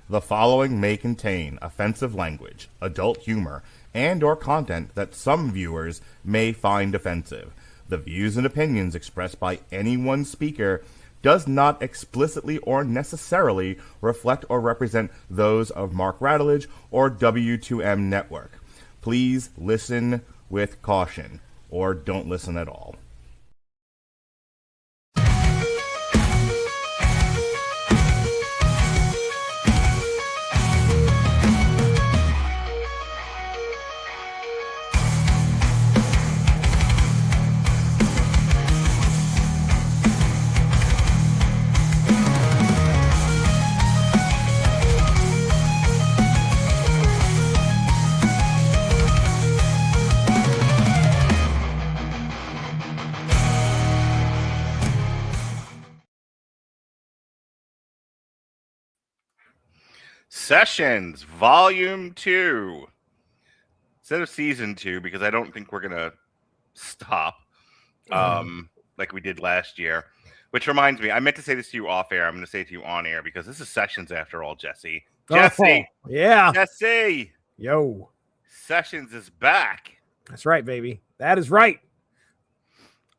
The following may contain offensive language, adult humor, and/or content that some viewers may find offensive. The views and opinions expressed by any one speaker does not explicitly or necessarily reflect or represent those of Mark Radulich or W2M Network. Please listen with caution, or don't listen at all. Sessions, Volume 2. Instead of Season 2, because I don't think we're going to stop like we did last year. Which reminds me, I meant to say this to you off air. I'm going to say it to you on air because this is Sessions after all, Jesse. Jesse! Oh, yeah. Jesse! Yo. Sessions is back. That's right, baby. That is right.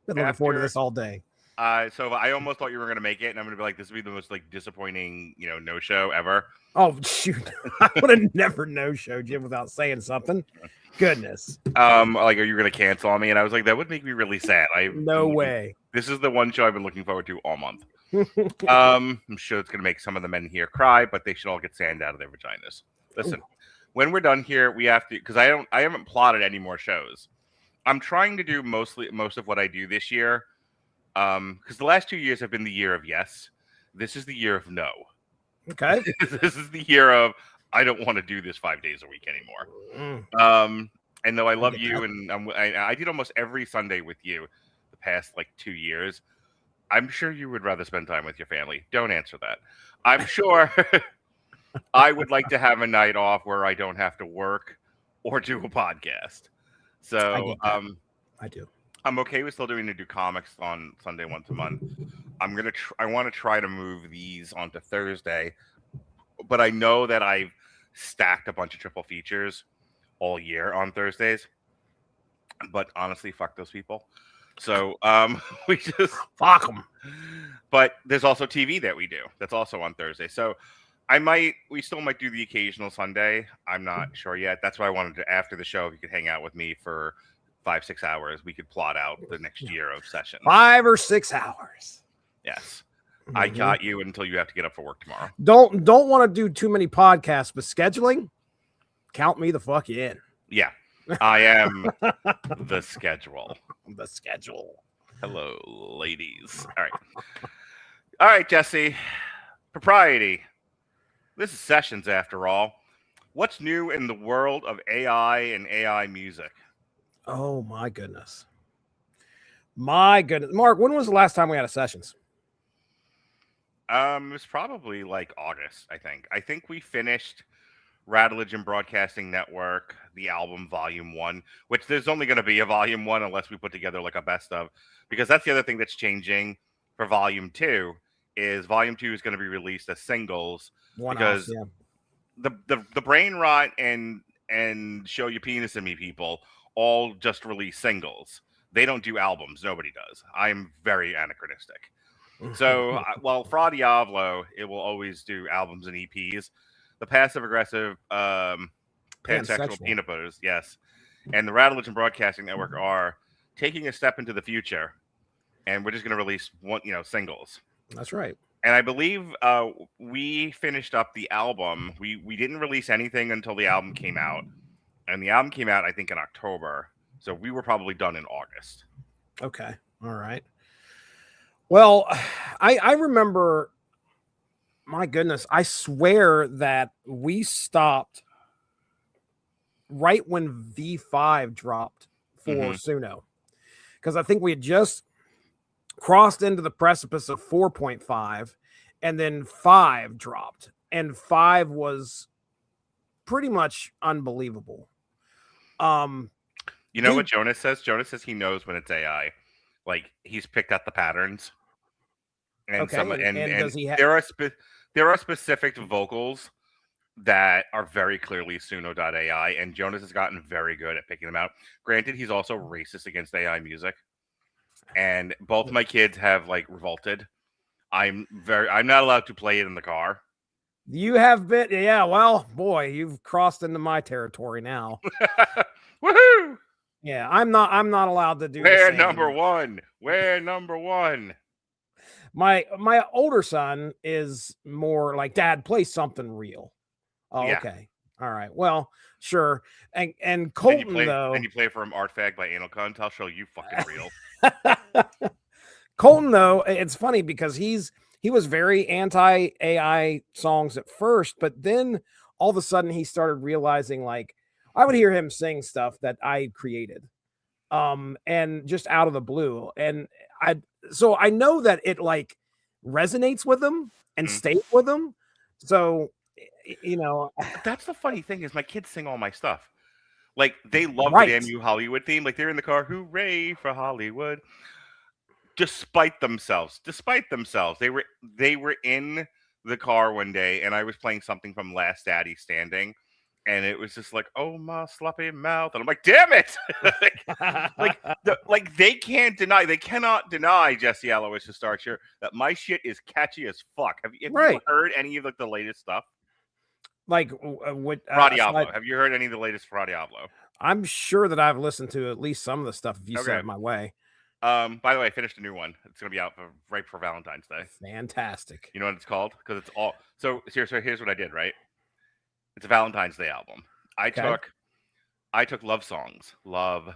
Been looking forward to this all day. So I almost thought you were going to make it, and I'm going to be like, this would be the most disappointing, no-show ever. Oh, shoot. I would have never no-showed you without saying something. Goodness. Are you going to cancel on me? And I was like, that would make me really sad. No way. This is the one show I've been looking forward to all month. I'm sure it's going to make some of the men here cry, but they should all get sand out of their vaginas. Listen, when we're done here, we have to, because I haven't plotted any more shows. I'm trying to do most of what I do this year, because the last 2 years have been the year of yes. This is the year of no. Okay. This is the year of I don't want to do this 5 days a week anymore. And though I love you, and I did almost every Sunday with you the past 2 years, I'm sure you would rather spend time with your family. Don't answer that. I'm sure I would like to have a night off where I don't have to work or do a podcast. So I do. I'm okay with still doing comics on Sunday once a month. I want to try to move these onto Thursday, but I know that I've stacked a bunch of triple features all year on Thursdays. But honestly, fuck those people. So we just fuck them. But there's also TV that we do that's also on Thursday. So we still might do the occasional Sunday. I'm not sure yet. That's why I wanted to, after the show, if you could hang out with me for 5-6 hours, we could plot out the next year of sessions. 5 or 6 hours. Yes. Mm-hmm. I got you until you have to get up for work tomorrow. Don't want to do too many podcasts, but scheduling, count me the fuck in. Yeah. I am the schedule. The schedule. Hello, ladies. All right, Jesse. Propriety. This is Sessions, after all. What's new in the world of AI and AI music? Oh, my goodness. Mark, when was the last time we had a Sessions? It was probably August, I think. I think we finished Radulich and Broadcasting Network, the album Volume 1, which there's only going to be a Volume 1 unless we put together a best of, because that's the other thing that's changing for Volume 2 is Volume 2 is going to be released as singles because the brain rot and show your penis in me people all just release singles. They don't do albums. Nobody does. I'm very anachronistic. So while Fra Diavolo, it will always do albums and EPs. The passive-aggressive pansexual peanut butters, yes, and the Radulich and Broadcasting Network are taking a step into the future, and we're just going to release singles. That's right. And I believe we finished up the album. We didn't release anything until the album came out, and the album came out, I think, in October. So we were probably done in August. Okay. All right. Well, I remember, my goodness, I swear that we stopped right when V5 dropped for Suno. Because I think we had just crossed into the precipice of 4.5, and then 5 dropped. And 5 was pretty much unbelievable. You know what Jonas says? Jonas says he knows when it's AI. He's picked out the patterns. And okay, and does he there are specific vocals that are very clearly Suno.ai, and Jonas has gotten very good at picking them out. Granted, he's also racist against AI music, and both my kids have like revolted. I'm not allowed to play it in the car. You have been, yeah. Well, boy, you've crossed into my territory now. Woohoo! Yeah, I'm not allowed to do. We're number one. We're number one. My older son is more like, Dad, play something real. Oh, Yeah. okay. All right. Well, sure. And Colton, though. And you play for him Artfag by Anal Cunt. I'll show you fucking real. Colton, though, it's funny because he was very anti AI songs at first, but then all of a sudden he started realizing, like, I would hear him sing stuff that I created, and just out of the blue, and so I know that it like resonates with him and stays with him. So, you know, that's the funny thing is my kids sing all my stuff. Like they love Right. the MU Hollywood theme. Like they're in the car, hooray for Hollywood. Despite themselves, they were in the car one day, and I was playing something from Last Daddy Standing, and it was just like, oh my sloppy mouth, and I'm like, damn it, they cannot deny Jesse Alois to start here that my shit is catchy as fuck. Have you heard any of like the latest stuff? Like what? Fra Diablo. Have you heard any of the latest Fra Diablo? I'm sure that I've listened to at least some of the stuff if you sent it my way. By the way, I finished a new one. It's going to be out right for Valentine's Day. Fantastic. You know what it's called? Because it's all... So here's what I did, right? It's a Valentine's Day album. I took love songs. Love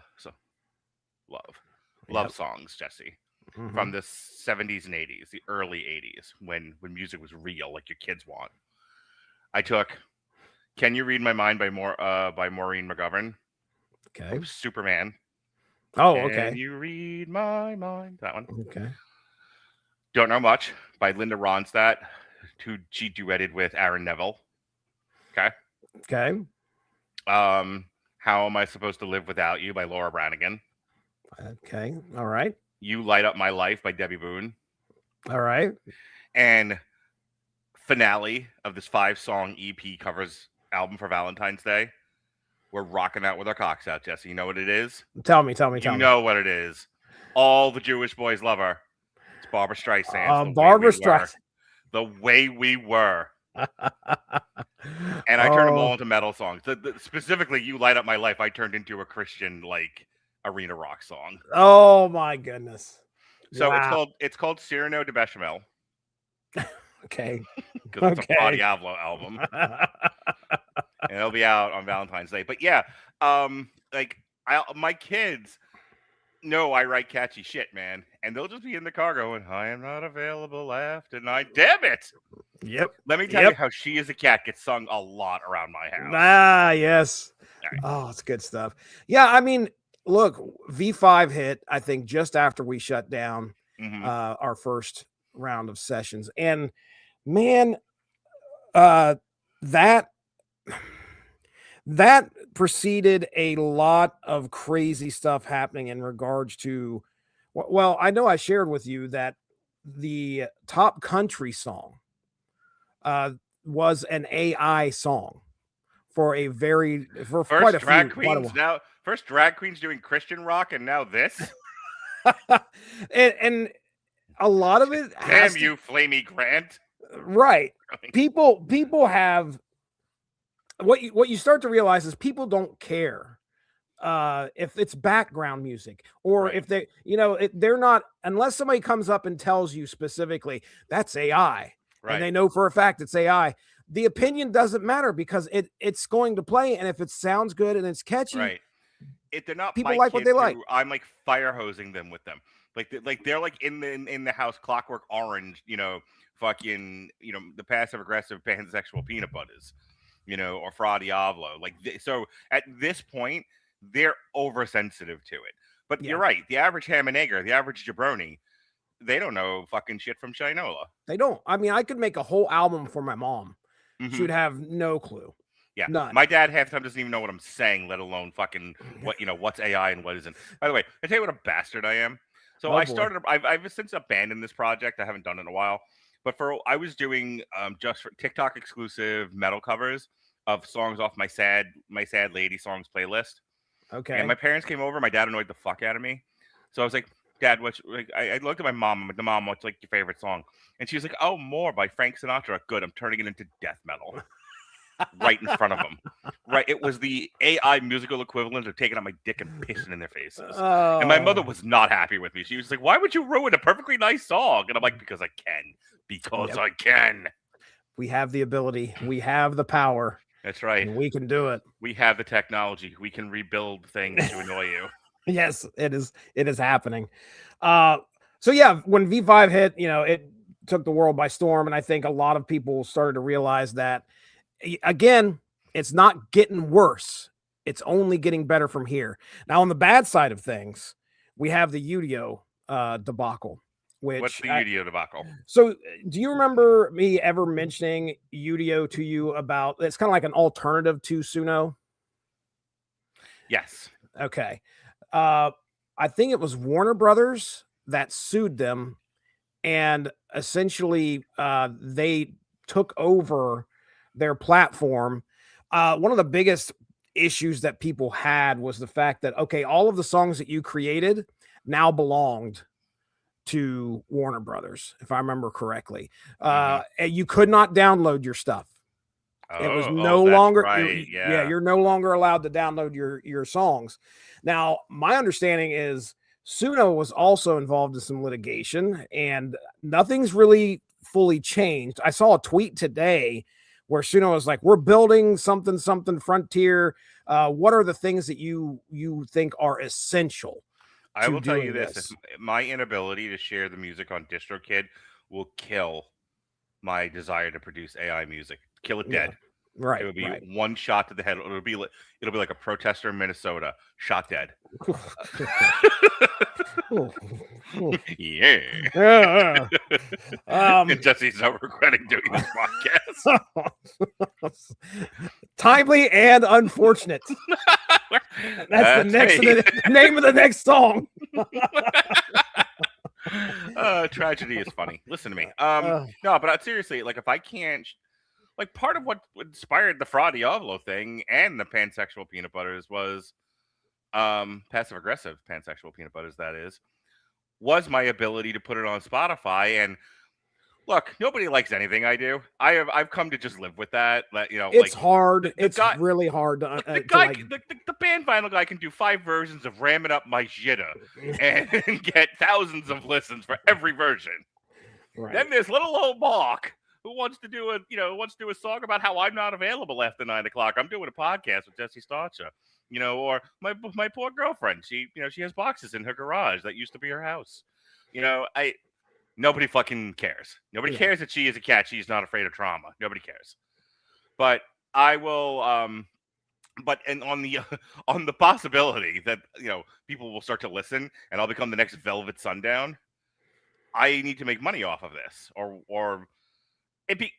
songs, Jesse. Mm-hmm. From the 70s and 80s, the early 80s, when music was real, like your kids want. I took Can You Read My Mind by Maureen McGovern. Okay. Superman. Oh, okay. Can you read my mind? That one. Okay. Don't Know Much by Linda Ronstadt, who she duetted with Aaron Neville. Okay. Okay. How Am I Supposed to Live Without You by Laura Branigan. Okay. All right. You Light Up My Life by Debbie Boone. All right. And finale of this 5-song EP covers album for Valentine's Day. We're rocking out with our cocks out, Jesse. You know what it is? Tell me. You know what it is. All the Jewish boys love her. It's Barbara Streisand. Barbara Streisand. The Way We Were. And I turned them all into metal songs. Specifically, You Light Up My Life, I turned into a Christian, like, arena rock song. Oh, my goodness. So it's called Cyrano de Bechamel. Okay. Because it's a Fra Diablo album. And it'll be out on Valentine's Day. But yeah, my kids know I write catchy shit, man. And they'll just be in the car going, I am not available after night. Damn it! Yep. Let me tell you how She Is a Cat gets sung a lot around my house. Ah, yes. Right. Oh, it's good stuff. Yeah, I mean, look, V5 hit, I think, just after we shut down our first round of sessions. And man, that preceded a lot of crazy stuff happening in regards to, well, I know I shared with you that the top country song was an AI song for quite a drag few. Queens now, first drag queens doing Christian rock, and now this. and a lot of it. Damn you, Flamey Grant! Right, people have. What you start to realize is people don't care if it's background music or if they, they're not, unless somebody comes up and tells you specifically that's AI, and they know for a fact it's AI. The opinion doesn't matter because it's going to play, and if it sounds good and it's catchy, right? If they're not, people like what they like. I'm like fire hosing them with them, they're like in the house, Clockwork Orange, fucking, the passive aggressive pansexual peanut butters. Or Fra Diablo. So at this point, they're oversensitive to it. But you're right. The average ham and egger, the average jabroni, they don't know fucking shit from Shinola. They don't. I mean, I could make a whole album for my mom. She would have no clue. Yeah. None. My dad half the time doesn't even know what I'm saying, let alone fucking what's AI and what isn't. By the way, I tell you what a bastard I am. So I've since abandoned this project. I haven't done it in a while. I was doing just for TikTok exclusive metal covers of songs off my sad lady songs playlist. Okay. And my parents came over. My dad annoyed the fuck out of me. So I was like, Dad, I looked at my mom. I'm like, Mom, what's like your favorite song? And she was like, oh, More by Frank Sinatra. Good. I'm turning it into death metal. Right in front of them. Right. It was the AI musical equivalent of taking out my dick and pissing in their faces. Oh. And my mother was not happy with me. She was like, why would you ruin a perfectly nice song? And I'm like, because I can. Because I can. We have the ability. We have the power. That's right. And we can do it. We have the technology. We can rebuild things to annoy you. Yes, it is. It is happening. So yeah, when V5 hit, it took the world by storm. And I think a lot of people started to realize that, again, it's not getting worse. It's only getting better from here. Now, on the bad side of things, we have the Udio debacle. What's the Udio debacle? So, do you remember me ever mentioning Udio to you about? It's kind of like an alternative to Suno. Yes. Okay. I think it was Warner Brothers that sued them, and essentially they took over their platform. One of the biggest issues that people had was the fact that, okay, all of the songs that you created now belonged to Warner Brothers, if I remember correctly. And you could not download your stuff. It was no longer right. You're no longer allowed to download your songs. Now, my understanding is Suno was also involved in some litigation, and nothing's really fully changed. I saw a tweet today where Suno was like, we're building something frontier. What are the things that you think are essential? I will tell you this. My inability to share the music on DistroKid will kill my desire to produce AI music. Kill it dead. Right. It would be one shot to the head. It'll be like a protester in Minnesota. Shot dead. Yeah. And Jesse's not regretting doing this podcast. Timely and unfortunate. That's the name of the next song. Tragedy is funny. Listen to me. No, but seriously, like if I can't, like part of what inspired the Fra Diavolo thing and the pansexual peanut butters was passive aggressive pansexual peanut butters, that is, was my ability to put it on Spotify. And look, nobody likes anything I do. I've come to just live with that. It's hard. It's really hard to the band vinyl guy can do 5 versions of Ramming Up My Jitta and get thousands of listens for every version. Right. Then there's little old Mark who wants to do a song about how I'm not available after 9 o'clock. I'm doing a podcast with Jesse Starcher, or my poor girlfriend. She has boxes in her garage that used to be her house. Nobody fucking cares. Nobody cares that she is a cat. She's not afraid of trauma. Nobody cares. But I will. And on the possibility that people will start to listen and I'll become the next Velvet Sundown, I need to make money off of this, or it be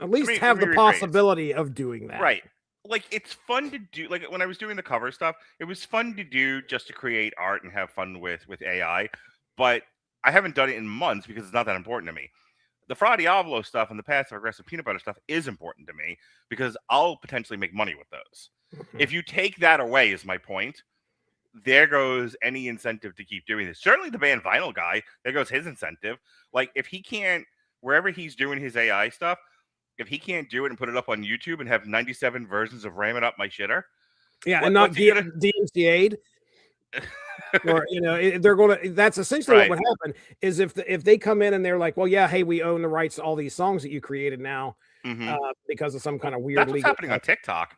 at least have the possibility of doing that. Right. Like it's fun to do. Like when I was doing the cover stuff, it was fun to do just to create art and have fun with AI. But I haven't done it in months because it's not that important to me. The Fra Diavolo stuff and the passive aggressive peanut butter stuff is important to me because I'll potentially make money with those. If you take that away, is my point, there goes any incentive to keep doing this. Certainly the band vinyl guy, there goes his incentive. Like if he can't, wherever he's doing his AI stuff, if he can't do it and put it up on YouTube and have 97 versions of Ramming Up My Shitter. Yeah, and not DMCA'd. Or they're going to. That's essentially what would happen. Is if they come in and they're like, well, yeah, hey, we own the rights to all these songs that you created now because of some kind of weird. That's what's happening on TikTok.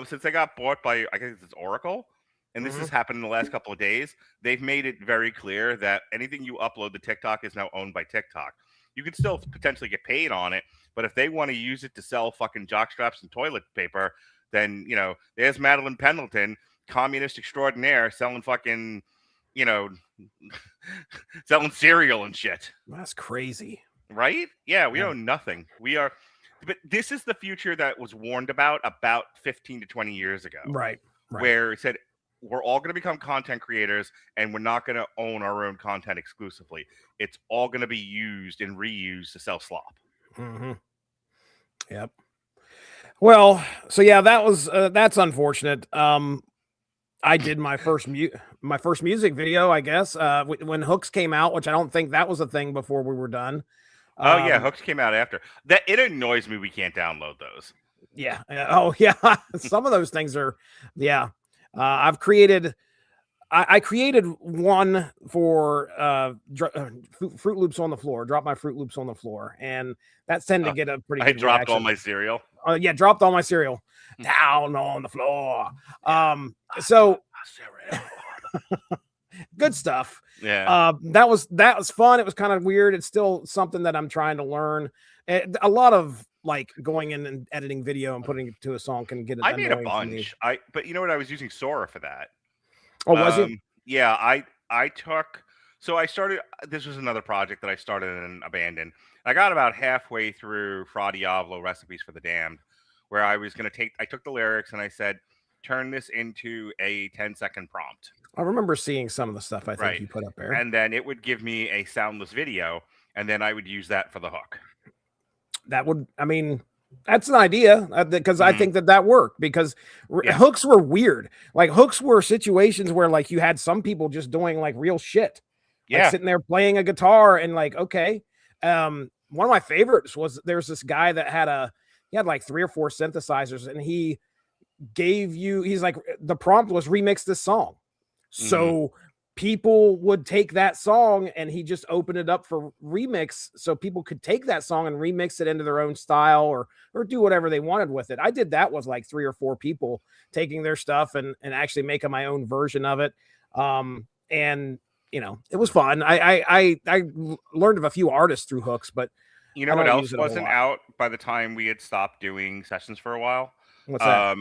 Since they got bought by, I guess it's Oracle, and this has happened in the last couple of days. They've made it very clear that anything you upload to TikTok is now owned by TikTok. You can still potentially get paid on it, but if they want to use it to sell fucking jockstraps and toilet paper, then there's Madeline Pendleton, communist extraordinaire, selling fucking, selling cereal and shit. That's crazy, right? Yeah, we own nothing. We are, but this is the future that was warned about 15 to 20 years ago, right? Where it said we're all going to become content creators, and we're not going to own our own content exclusively. It's all going to be used and reused to sell slop. Mm-hmm. Yep. Well, so yeah, that's unfortunate. I did my first music video, I guess, when Hooks came out, which I don't think that was a thing before we were done. Oh yeah, Hooks came out after that. It annoys me we can't download those. Yeah. Oh yeah. Some of those things are. Yeah. I created one for Fruit Loops on the floor. Drop my Fruit Loops on the floor, and that tended to get a pretty. I good dropped reaction. all my cereal. Yeah, dropped all my cereal down on the floor. So good stuff. Yeah. That was fun. It was kind of weird. It's still something that I'm trying to learn. A lot of like going in and editing video and putting it to a song can get. I made a bunch. But you know what? I was using Sora for that. Oh, was it? Yeah. I took. So I started. This was another project that I started and abandoned. I got about halfway through Fra Diavolo Recipes for the Damned, where I was going to I took the lyrics and I said, turn this into a 10-second prompt. I remember seeing some of the stuff I think you put up there. And then it would give me a soundless video, and then I would use that for the hook. That would, I mean, that's an idea because I think that worked because hooks were weird. Like hooks were situations where like you had some people just doing like real shit. Like sitting there playing a guitar and like, okay. One of my favorites was there's this guy that he had like 3 or 4 synthesizers, and he's like, the prompt was remix this song. So people would take that song and he just opened it up for remix. So people could take that song and remix it into their own style or do whatever they wanted with it. I did that with like 3 or 4 people taking their stuff and actually making my own version of it. And you know, it was fun. I learned of a few artists through Hooks, but you know what else wasn't out by the time we had stopped doing sessions for a while? What's that?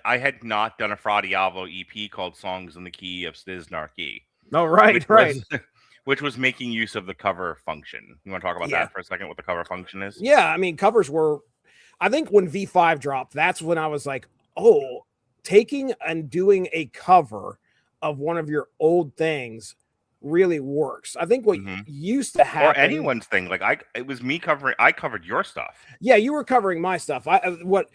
I had not done a Fra Diavolo EP called Songs in the Key of Stiznarchy. Oh, right. Which was making use of the cover function. You want to talk about that for a second, what the cover function is? Yeah, I mean, covers were, I think when V5 dropped, that's when I was like, oh, taking and doing a cover of one of your old things really works. I think what used to happen, or anyone's thing, like it was me I covered your stuff. Yeah, you were covering my stuff. What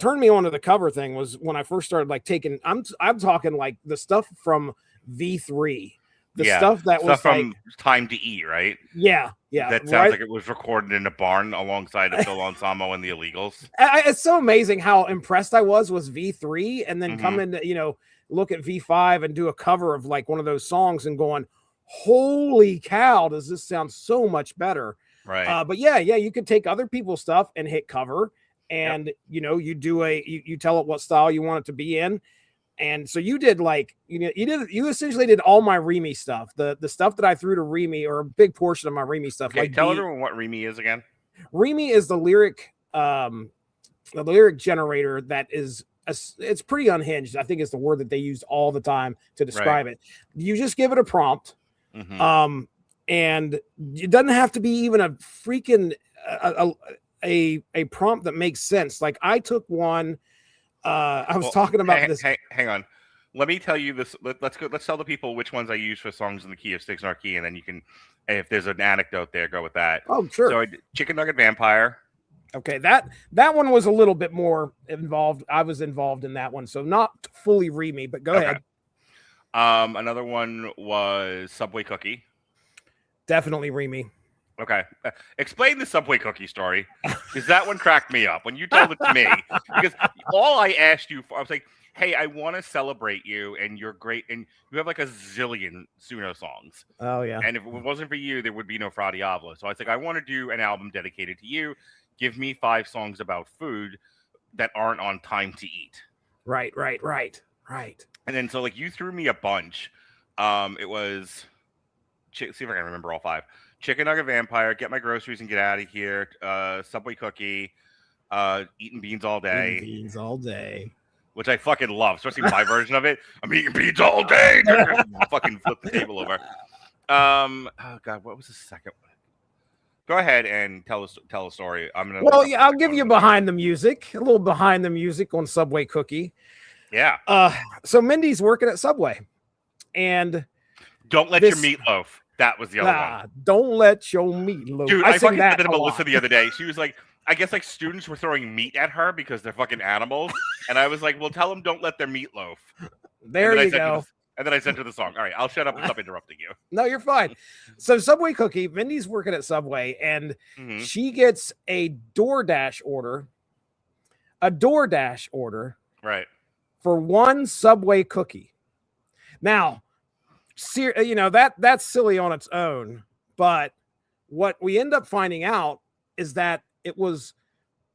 turned me on to the cover thing was when I first started like taking, I'm talking like the stuff from V3, stuff that was from like, Time to Eat, right? Yeah. That sounds like it was recorded in a barn alongside of Phil Anselmo and the Illegals. It's so amazing how impressed I was with V3, and then come in, look at V5 and do a cover of like one of those songs and going, holy cow, does this sound so much better? Right. But yeah, you could take other people's stuff and hit cover, and you do you tell it what style you want it to be in. And so you did like, you essentially did all my Remy stuff, the stuff that I threw to Remy, or a big portion of my Remy stuff. Okay, like tell everyone what Remy is again. Remy is the lyric generator that is, it's pretty unhinged. I think it's the word that they use all the time to describe it. You just give it a prompt. And it doesn't have to be even a freaking, a prompt that makes sense. Like I took one, I was talking about this. Hang on. Let me tell you this. Let's tell the people which ones I use for Songs in the Key of Stiznarchy, and then you can, if there's an anecdote there, go with that. Oh, sure. So I did Chicken Nugget Vampire. Okay, that one was a little bit more involved. I was involved in that one, so not fully Remy, but go ahead. Another one was Subway Cookie. Definitely Remy. Okay. Explain the Subway Cookie story, because that one cracked me up when you told it to me. Because all I asked you for, I was like, hey, I want to celebrate you, and you're great, and you have like a zillion Suno songs. Oh, yeah. And if it wasn't for you, there would be no Fra Diavolo. So I was like, I want to do an album dedicated to you. Give me 5 songs about food that aren't on Time to Eat. Right. And then so like you threw me a bunch. It was, see if I can remember all 5. Chicken Nugget Vampire, Get My Groceries and Get Out of Here, Subway Cookie, Eating Beans All Day. Eating beans all day. Which I fucking love, especially my version of it. I'm eating beans all day. Fucking flip the table over. Oh God, what was the second one? Go ahead and tell a story. I'm gonna. Well, yeah, I'll give you behind the music, a little behind the music on Subway Cookie. Yeah. So Mindy's working at Subway, and don't let your meatloaf. That was the other one. Don't let your meatloaf. Dude, I fucking said that to Melissa the other day. She was like, I guess like students were throwing meat at her because they're fucking animals, and I was like, well, tell them don't let their meatloaf. There you go. And then I sent her the song. All right, I'll shut up and stop interrupting you. No, you're fine. So Subway Cookie, Mindy's working at Subway, and she gets a DoorDash order. Right. For one Subway cookie. Now, that's silly on its own, but what we end up finding out is that it was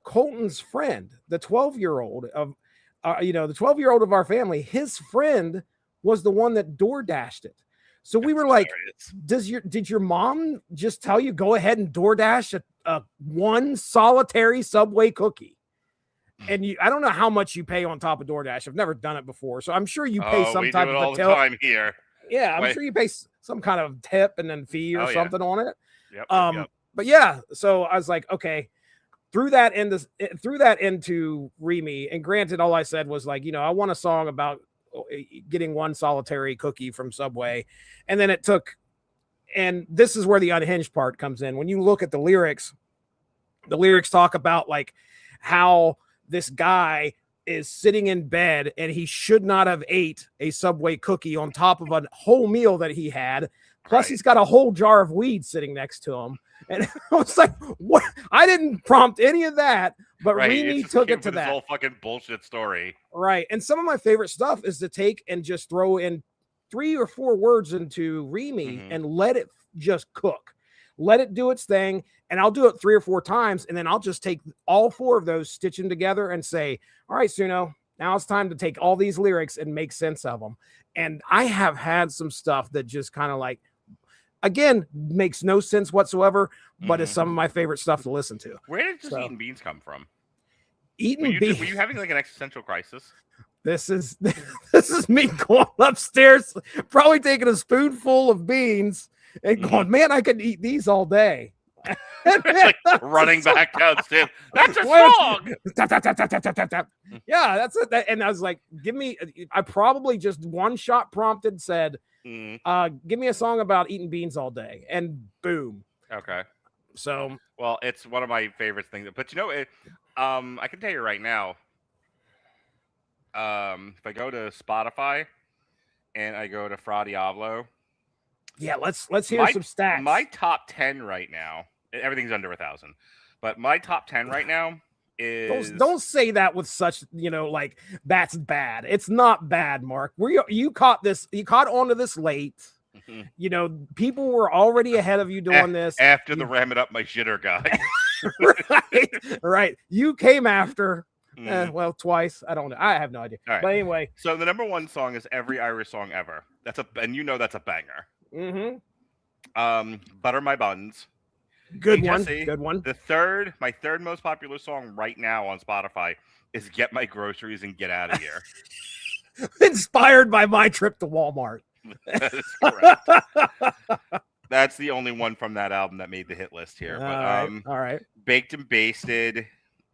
Colton's friend, the 12-year-old of the 12-year-old of our family. His friend was the one that DoorDashed it. So we were like, did your mom just tell you go ahead and DoorDash a one solitary Subway cookie? And I don't know how much you pay on top of DoorDash. I've never done it before, so I'm sure you pay some type of all the time here. Yeah, I'm sure you pay some kind of tip and then fee or something on it. Yep. But yeah, so I was like, okay, threw that into Remy, and granted, all I said was like, I want a song about getting one solitary cookie from Subway, and then and this is where the unhinged part comes in. When you look at the lyrics talk about like how this guy is sitting in bed and he should not have ate a Subway cookie on top of a whole meal that he had. Plus he's got a whole jar of weed sitting next to him. And I was like, what? I didn't prompt any of that, but Remy took it to that. This whole fucking bullshit story. Right. And some of my favorite stuff is to take and just throw in 3 or 4 words into Remy and let it just cook. Let it do its thing. And I'll do it 3 or 4 times. And then I'll just take all 4 of those, stitch them together and say, all right, Suno, now it's time to take all these lyrics and make sense of them. And I have had some stuff that just kind of like, again, makes no sense whatsoever, but is some of my favorite stuff to listen to. Where did just Eating Beans come from? Eating Beans. Were you having like an existential crisis? This is me going upstairs, probably taking a spoonful of beans and going, man, I could eat these all day. Like running back downstairs. That's a song. Yeah, that's it. And I was like, I probably just one shot prompted said, give me a song about eating beans all day, and boom. Okay. So, well, it's one of my favorite things. But I can tell you right now, if I go to Spotify and I go to Fra Diablo, yeah, let's hear some stats. My top 10 right now, everything's under 1,000, but my top 10 right now is. Don't say that with such, like that's bad. It's not bad, Mark. You caught onto this late. People were already ahead of you doing this after the ram it up my shitter guy. right. You came after. Well, twice. I don't know. I have no idea. Right. But anyway, so the number 1 song is "Every Irish Song Ever." That's a banger. "Butter My Buns." Good one. Jesse, good one. My third most popular song right now on Spotify is "Get My Groceries and Get Out of Here." Inspired by my trip to Walmart. That is correct. That's the only one from that album that made the hit list here. All right. Baked and Basted,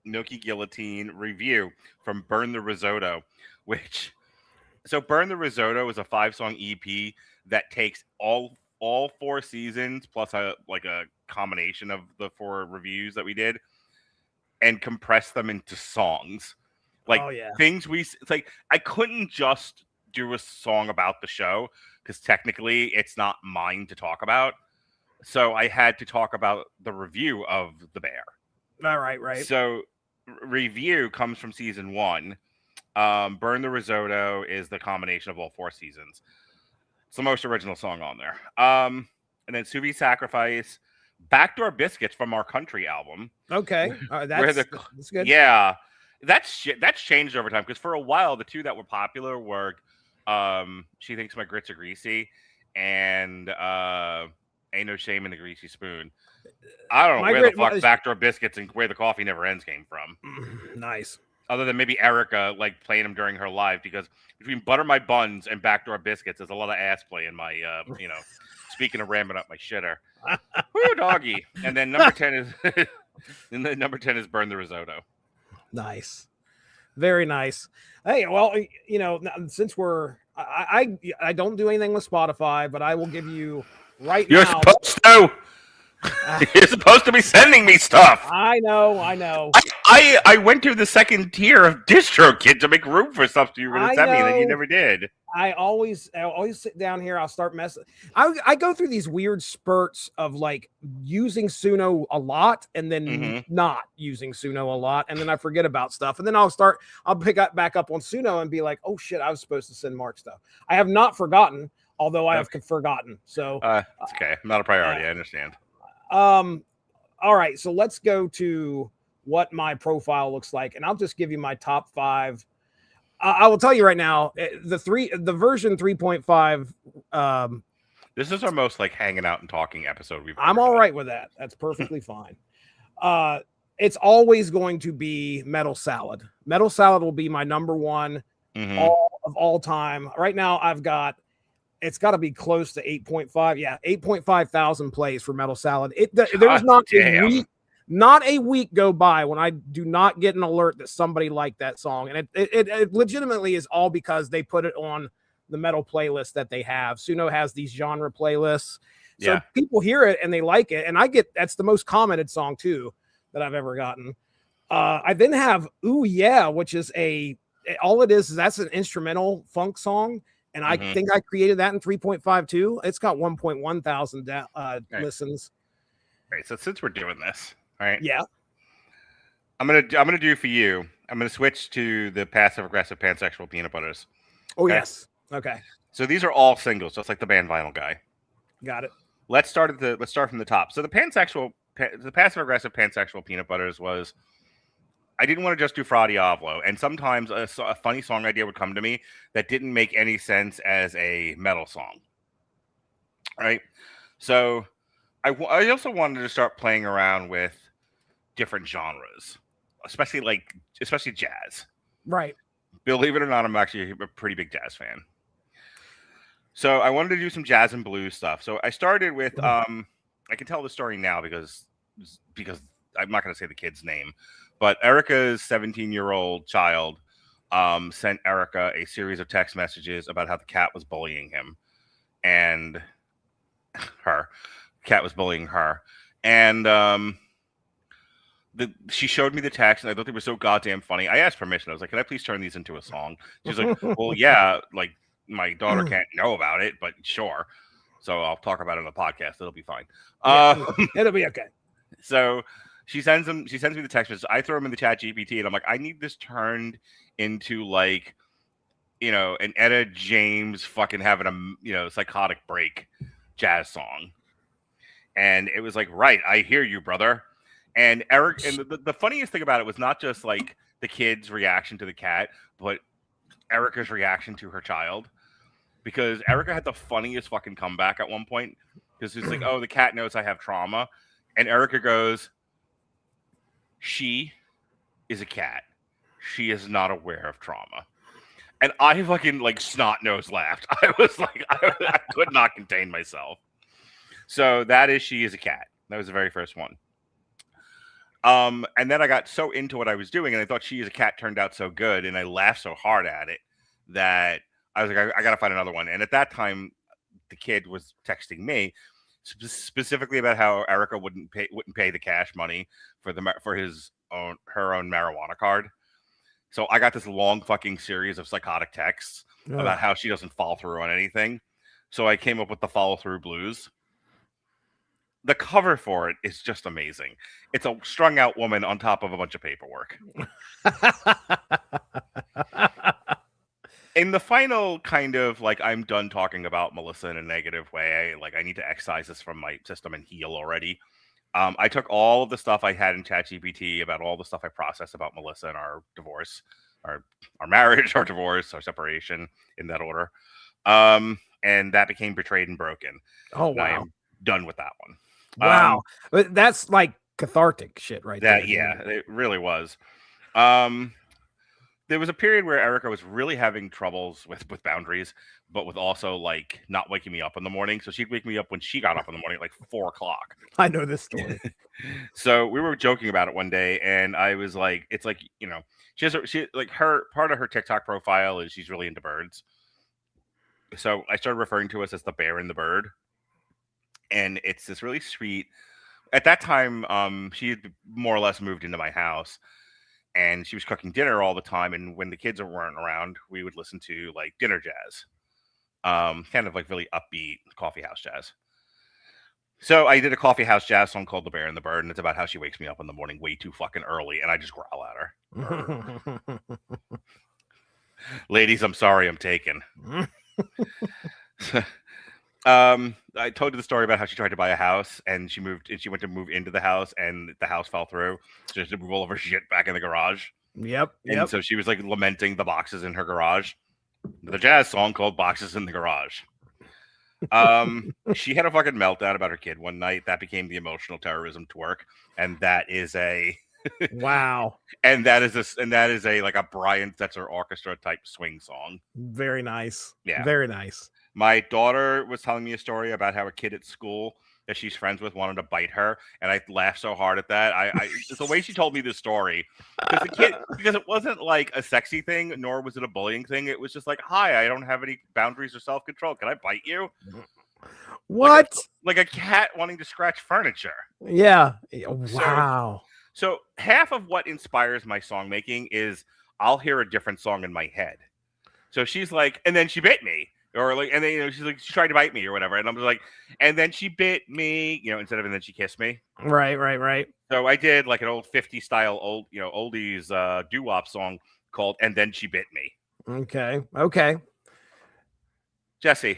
Milky Guillotine, Review from Burn the Risotto, Burn the Risotto is a 5-song EP that takes all 4 seasons plus a combination of the 4 reviews that we did and compress them into songs. It's like I couldn't just do a song about the show because technically it's not mine to talk about. So I had to talk about the review of The Bear. All right. So Review comes from season 1. Burn the Risotto is the combination of all 4 seasons. It's the most original song on there. And then Suvi Sacrifice, Backdoor Biscuits from our country album. Okay. That's good. Yeah. That's changed over time because for a while the 2 that were popular were She Thinks My Grits Are Greasy and Ain't No Shame in the Greasy Spoon. I don't know where the fuck Backdoor Biscuits and Where the Coffee Never Ends came from. Nice. other than maybe Erica like playing them during her live, because between Butter My Buns and Backdoor Biscuits, there's a lot of ass play in my, speaking of ramming up my shitter. Woo, doggy. And then number 10 is, and then number 10 is Burn the Risotto. Nice. Very nice. Hey, well, since I don't do anything with Spotify, but I will give you You're now. supposed to. You're supposed to be sending me stuff. I know. I went to the second tier of DistroKid to make room for stuff you were going to send me, and then you never did. I always sit down here. I'll start messing. I go through these weird spurts of like using Suno a lot and then not using Suno a lot, and then I forget about stuff, and then I'll pick up back up on Suno and be like, oh shit, I was supposed to send Mark stuff. I have not forgotten, although I have forgotten. So it's okay, not a priority. I understand. All right, so let's go to what my profile looks like, and I'll just give you my top 5. I will tell you right now, the version 3.5. This is our most like hanging out and talking episode I'm all right with that. That's perfectly fine. It's always going to be Metal Salad. Metal Salad will be my number 1 of all time. Right now, it's got to be close to 8.5. Yeah, 8.5 thousand plays for Metal Salad. There's not a week go by when I do not get an alert that somebody liked that song. And it legitimately is all because they put it on the metal playlist that they have. Suno has these genre playlists. So people hear it and they like it. And that's the most commented song too that I've ever gotten. I then have Ooh Yeah, which is that's an instrumental funk song. And I think I created that in 3.5 too. It's got 1.1 thousand listens. All right, so since we're doing this, all right. Yeah. I'm gonna do for you. I'm gonna switch to the passive aggressive pansexual peanut butters. Oh yes. Okay. So these are all singles, just like the band Vinyl Guy. Got it. Let's start from the top. So the passive aggressive pansexual peanut butters was, I didn't want to just do Fra Diavolo, and sometimes a funny song idea would come to me that didn't make any sense as a metal song. Right? So I also wanted to start playing around with different genres, especially jazz. Right. Believe it or not, I'm actually a pretty big jazz fan. So I wanted to do some jazz and blues stuff. So I started with I can tell the story now because I'm not going to say the kid's name, but Erica's 17-year-old child sent Erica a series of text messages about how the cat was bullying him, and cat was bullying her, and she showed me the text, and I thought they were so goddamn funny. I asked permission. I was like, "Can I please turn these into a song?" She's like, "Well, yeah, like my daughter can't know about it, but sure." So I'll talk about it on the podcast. It'll be fine. It'll be okay. So she sends me the text message. I throw them in the ChatGPT, and I'm like, I need this turned into like, an Etta James fucking having a psychotic break jazz song. And it was like, right, I hear you, brother. And Eric, and the funniest thing about it was not just like the kid's reaction to the cat, but Erica's reaction to her child. Because Erica had the funniest fucking comeback at one point. Because it's like, oh, the cat knows I have trauma. And Erica goes, she is a cat. She is not aware of trauma. And I fucking like snot nose laughed. I was like, I could not contain myself. So that is She Is a Cat. That was the very first one. And then I got so into what I was doing, and I thought She Is a Cat turned out so good, and I laughed so hard at it that I was like, I got to find another one. And at that time, the kid was texting me specifically about how Erica wouldn't pay the cash money for her own marijuana card. So I got this long fucking series of psychotic texts about how she doesn't follow through on anything. So I came up with the Follow Through Blues. The cover for it is just amazing. It's a strung out woman on top of a bunch of paperwork. In the final kind of like, I'm done talking about Melissa in a negative way. I need to excise this from my system and heal already. I took all of the stuff I had in ChatGPT about all the stuff I processed about Melissa and our divorce, our marriage, our divorce, our separation, in that order. And that became Betrayed and Broken. Oh, wow. I am done with that one. Wow. That's like cathartic shit right there. Yeah, it really was. there was a period where Erica was really having troubles with boundaries, but with also like not waking me up in the morning. So she'd wake me up when she got up in the morning, at like 4 o'clock. I know this story. So we were joking about it one day, and I was like, it's like, she like her part of her TikTok profile is she's really into birds. So I started referring to us as the bear and the bird. And it's this really sweet. At that time, she had more or less moved into my house, and she was cooking dinner all the time. And when the kids weren't around, we would listen to like dinner jazz, kind of like really upbeat coffee house jazz. So I did a coffee house jazz song called "The Bear and the Bird," and it's about how she wakes me up in the morning way too fucking early, and I just growl at her. Ladies, I'm sorry, I'm taken. I told you the story about how she tried to buy a house, and she went to move into the house, and the house fell through. So she had to move all of her shit back in the garage. Yep. And so she was like lamenting the boxes in her garage. The jazz song called "Boxes in the Garage." She had a fucking meltdown about her kid one night. That became the emotional terrorism twerk, and that is a wow. And that is a like a Brian Setzer orchestra type swing song. Very nice. Yeah, very nice. My daughter was telling me a story about how a kid at school that she's friends with wanted to bite her, and I laughed so hard at that. I the way she told me this story, because it wasn't like a sexy thing, nor was it a bullying thing. It was just like, "Hi, I don't have any boundaries or self-control. Can I bite you?" What? Like a cat wanting to scratch furniture. Yeah. Wow. So half of what inspires my song making is I'll hear a different song in my head. So she's like, and then she bit me. Or like, and then she's like, she tried to bite me or whatever, and I'm just like, and then she bit me, instead of and then she kissed me. Right. So I did like an old 50s style oldies doo-wop song called "And Then She Bit Me." Okay. Jesse.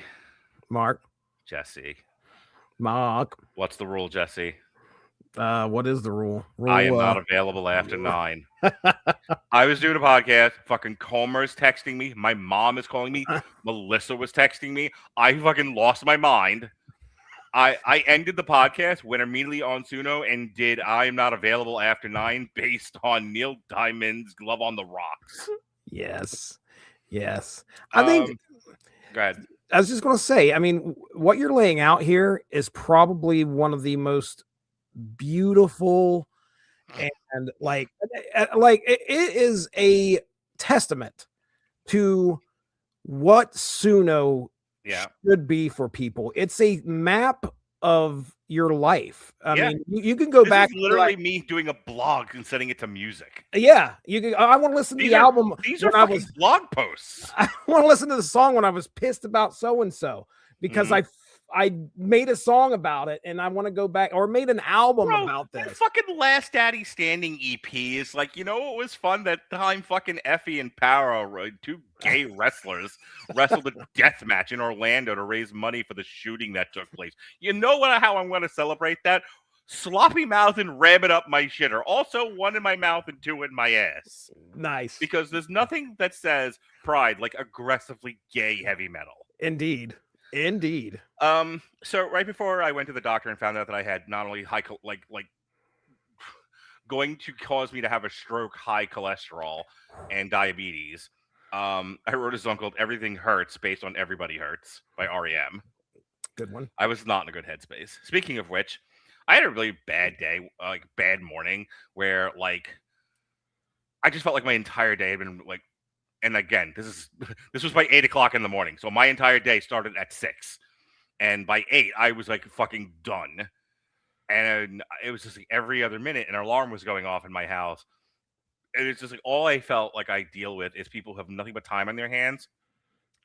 Mark. What's the rule, Jesse? What is the rule? I am not available after 9. I was doing a podcast. Fucking Comer's texting me. My mom is calling me. Melissa was texting me. I fucking lost my mind. I ended the podcast, went immediately on Suno, and did "I am not available after 9" based on Neil Diamond's "Love on the Rocks." Yes. I think. Go ahead. I was just going to say, I mean, what you're laying out here is probably one of the most beautiful and like it is a testament to what Suno should be for people. It's a map of your life. I mean, you can go back. Is literally me doing a blog and setting it to music. Yeah, you can. I want to listen to the album. These are fucking blog posts. I want to listen to the song when I was pissed about so and so because I made a song about it, and I want to go back, or made an album about this. Fucking Last Daddy Standing EP is like, it was fun that time fucking Effie and Para, two gay wrestlers, wrestled a death match in Orlando to raise money for the shooting that took place. You know how I'm going to celebrate that? Sloppy mouth and ramming up my shitter. Also, 1 in my mouth and 2 in my ass. Nice. Because there's nothing that says pride like aggressively gay heavy metal. Indeed. So right before I went to the doctor and found out that I had not only high going to cause me to have a stroke, high cholesterol, and diabetes, I wrote a song called "Everything Hurts" based on "Everybody Hurts" by REM. Good one. I was not in a good headspace. Speaking of which, I had a really bad day, bad morning, where I just felt like my entire day had been like. And again, this was by 8 o'clock in the morning. So my entire day started at 6. And by 8, I was like fucking done. And it was just like every other minute an alarm was going off in my house. And it's just like all I felt like I deal with is people who have nothing but time on their hands.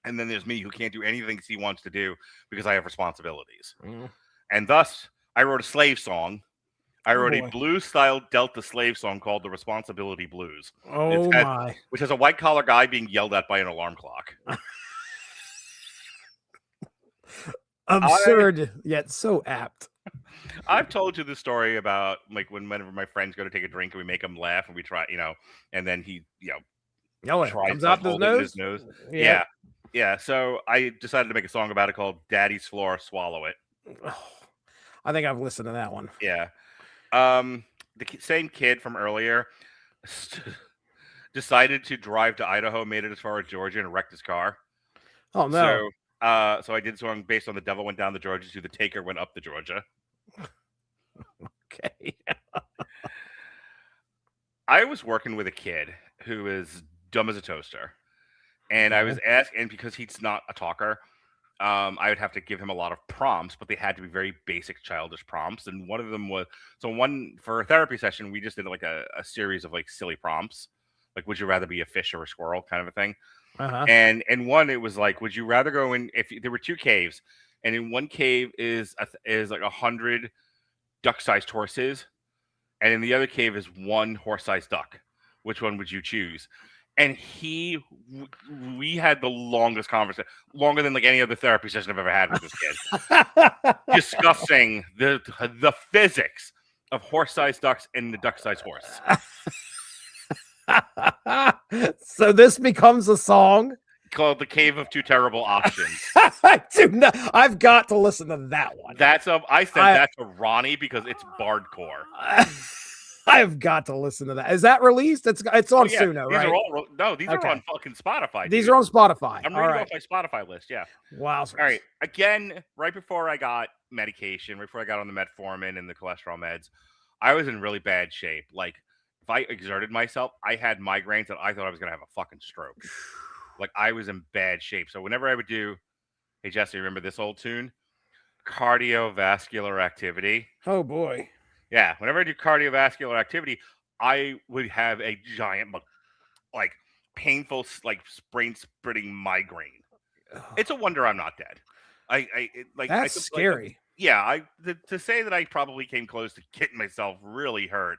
And then there's me who can't do anything he wants to do because I have responsibilities. And thus, I wrote a slave song. I wrote a blues-style Delta slave song called "The Responsibility Blues." Which has a white-collar guy being yelled at by an alarm clock. Absurd, yet so apt. I've told you the story about whenever my friends go to take a drink and we make them laugh and we try, and then he, comes out his nose. Yeah. So I decided to make a song about it called "Daddy's Floor, Swallow It." I think I've listened to that one. Yeah. The same kid from earlier decided to drive to Idaho, made it as far as Georgia, and wrecked his car. Oh no. So I did a song based on The Devil Went Down to Georgia to The Taker Went Up to Georgia. Okay. I was working with a kid who is dumb as a toaster. And I was asking, because he's not a talker, I would have to give him a lot of prompts, but they had to be very basic childish prompts. And one of them was, for a therapy session, we just did like a series of like silly prompts. Like, would you rather be a fish or a squirrel kind of a thing? And one, it was like, would you rather go in, if there were 2 caves, and in one cave is like 100 duck-sized horses, and in the other cave is 1 horse-sized duck. Which one would you choose? And we had the longest conversation, longer than like any other therapy session I've ever had with this kid, discussing the physics of horse-sized ducks and the duck-sized horse. So this becomes a song called "The Cave of Two Terrible Options." I've got to listen to that one. I sent that to Ronnie because it's bardcore. I've got to listen to that. Is that released? It's on Suno, right? These are on fucking Spotify. These are on Spotify. I'm reading off my Spotify list. Yeah. Wow. All right. Again, right before I got medication, right before I got on the metformin and the cholesterol meds, I was in really bad shape. Like, if I exerted myself, I had migraines that I thought I was going to have a fucking stroke. Like, I was in bad shape. So whenever I would do, hey, Jesse, remember this old tune? Cardiovascular activity. Oh, boy. Yeah, whenever I do cardiovascular activity, I would have a giant, like, painful, like, brain-splitting migraine. It's a wonder I'm not dead. That's scary. To say that I probably came close to getting myself really hurt.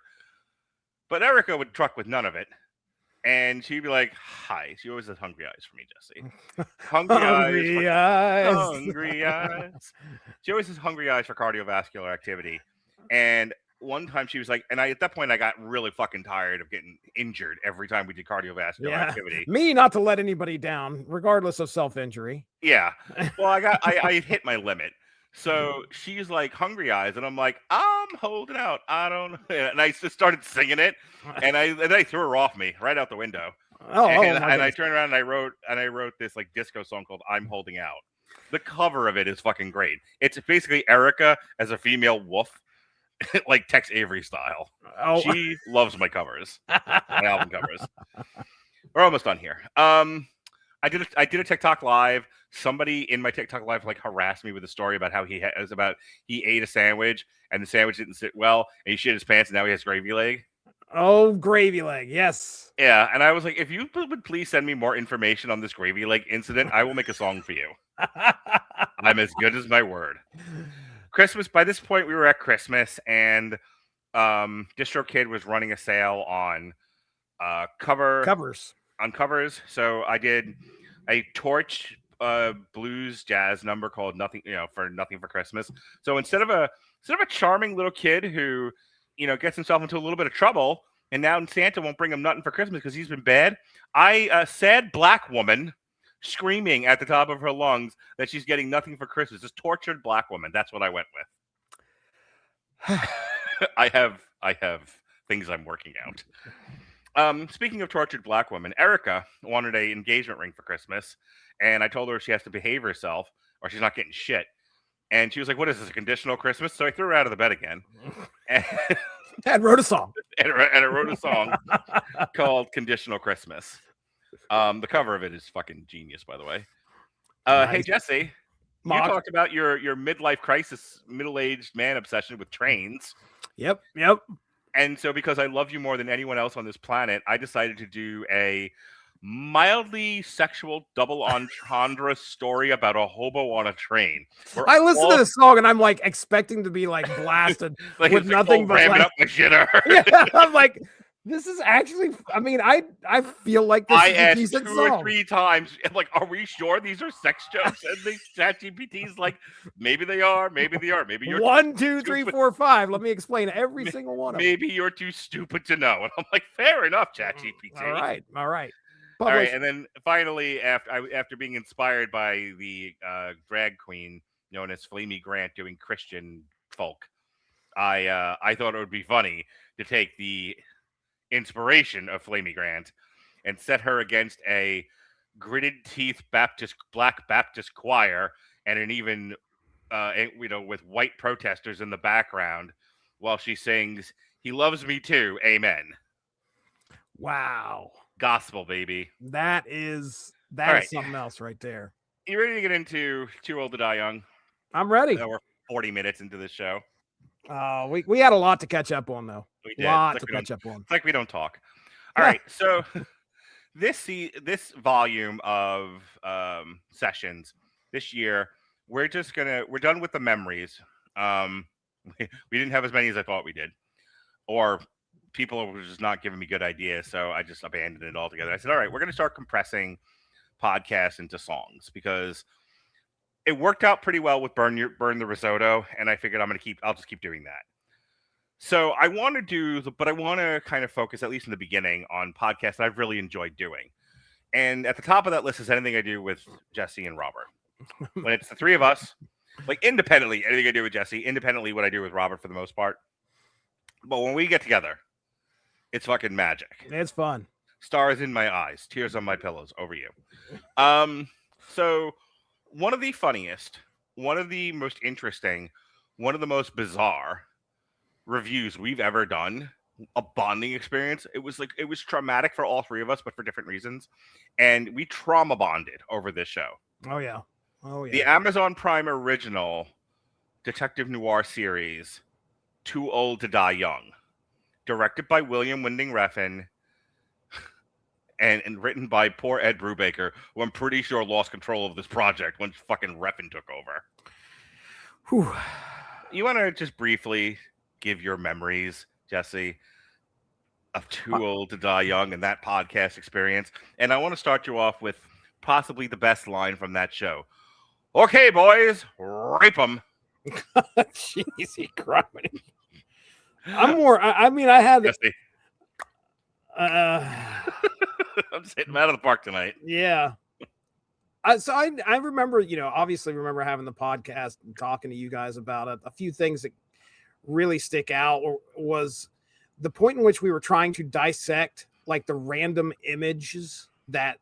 But Erica would truck with none of it. And she'd be like, hi. She always has hungry eyes for me, Jesse. Hungry eyes. She always has hungry eyes for cardiovascular activity. And one time she was like, at that point I got really fucking tired of getting injured every time we did cardiovascular activity. Me not to let anybody down, regardless of self-injury. Yeah. Well, I hit my limit. So she's like, hungry eyes, and I'm like, I'm holding out. I don't know. And I just started singing it, and I threw her off me right out the window. And I turned around and I wrote this like disco song called "I'm Holding Out." The cover of it is fucking great. It's basically Erica as a female wolf, like Tex Avery style. Oh. She loves my covers, my album covers. We're almost done here. I did a TikTok live. Somebody in my TikTok live like harassed me with a story about how he ate a sandwich and the sandwich didn't sit well and he shit his pants and now he has gravy leg. Oh, gravy leg, yes. Yeah, and I was like, if you would please send me more information on this gravy leg incident, I will make a song for you. I'm as good as my word. Christmas. By this point, we were at Christmas, and DistroKid was running a sale on covers. On covers. So I did a Torch blues jazz number called Nothing for Christmas. So instead of a charming little kid who gets himself into a little bit of trouble and now Santa won't bring him nothing for Christmas because he's been bad, a sad black woman screaming at the top of her lungs that she's getting nothing for Christmas. This tortured black woman. That's what I went with. I have things I'm working out. Speaking of tortured black women, Erica wanted an engagement ring for Christmas, and I told her she has to behave herself or she's not getting shit. And she was like, what is this, a conditional Christmas? So I threw her out of the bed again. And wrote a song. And I wrote a song called Conditional Christmas. The cover of it is fucking genius, by the way. Nice. Hey, Jesse, you talked about your midlife crisis, middle-aged man obsession with trains. Yep. And so because I love you more than anyone else on this planet, I decided to do a mildly sexual double entendre story about a hobo on a train. I listened to this song and I'm like expecting to be like blasted like with nothing but ramming up my shitter. Yeah, I'm like, this is actually, I mean, I feel like this is a decent song. I asked 2 or 3 times, like, are we sure these are sex jokes? And the ChatGPT's like, maybe they are, maybe you're 1, 2, 3, 4, 5. Let me explain every single one of them. Maybe you're too stupid to know. And I'm like, fair enough, ChatGPT. All right. All right, and then finally, after being inspired by the drag queen known as Flamey Grant doing Christian folk, I thought it would be funny to take the inspiration of Flamey Grant and set her against a gritted teeth black Baptist choir and an even with white protesters in the background while she sings "He Loves Me Too, Amen." Wow. Gospel, baby. That is something else right there. You ready to get into Too Old to Die Young? I'm ready. We're 40 minutes into this show. We had a lot to catch up on, though. We did. Lot to catch up on. It's like we don't talk. All right, so this volume of sessions this year, we're done with the memories. We didn't have as many as I thought we did, or people were just not giving me good ideas, so I just abandoned it altogether. I said, all right, we're going to start compressing podcasts into songs because it worked out pretty well with Burn the Risotto, and I figured I'll just keep doing that. So I want to kind of focus, at least in the beginning, on podcasts that I've really enjoyed doing. And at the top of that list is anything I do with Jesse and Robert. When it's the three of us, like independently, anything I do with Jesse, independently what I do with Robert for the most part. But when we get together, it's fucking magic. It's fun. Stars in my eyes, tears on my pillows, over you. So one of the funniest, one of the most interesting, one of the most bizarre reviews we've ever done, a bonding experience. It was traumatic for all three of us, but for different reasons. And we trauma bonded over this show. Oh yeah. The Amazon Prime original detective noir series, Too Old to Die Young, directed by William Winding Refn, and written by poor Ed Brubaker, who I'm pretty sure lost control of this project when fucking Refn took over. Whew. You want to just briefly give your memories, Jesse, of Too Old to Die Young and that podcast experience? And I want to start you off with possibly the best line from that show. Okay, boys, rape them. Jeez, crying. I had. Jesse. I'm just hitting him out of the park tonight. Yeah. I remember, obviously remember having the podcast and talking to you guys about it. A few things that really stick out was the point in which we were trying to dissect like the random images that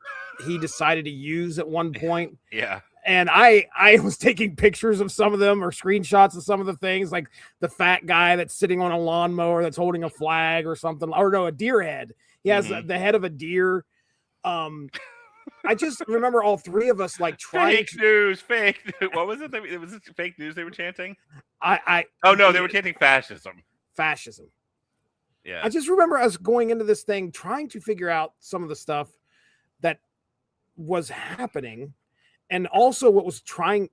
he decided to use at one point. Yeah. And I was taking pictures of some of them or screenshots of some of the things, like the fat guy that's sitting on a lawnmower that's holding a flag or something, or no, a deer head. He has the head of a deer. I just remember all three of us like trying fake news. What was it? It was fake news they were chanting. They were chanting fascism. Fascism. Yeah. I just remember us going into this thing trying to figure out some of the stuff that was happening, and also what was trying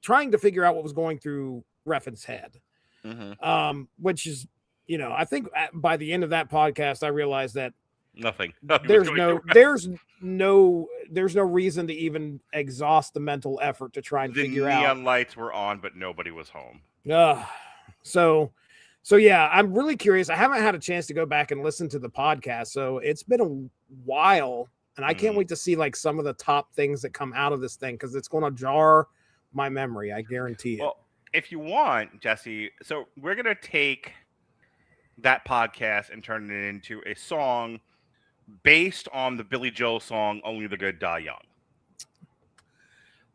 to figure out what was going through Refn's head. Mm-hmm. Which is, I think by the end of that podcast, I realized that nothing there's no reason to even exhaust the mental effort to try and figure out. The neon lights were on, but nobody was home. So yeah, I'm really curious. I haven't had a chance to go back and listen to the podcast, so it's been a while, and I can't wait to see like some of the top things that come out of this thing, because it's going to jar my memory. I guarantee it. Well, if you want, Jesse, so we're going to take that podcast and turn it into a song based on the Billy Joel song Only the Good Die Young.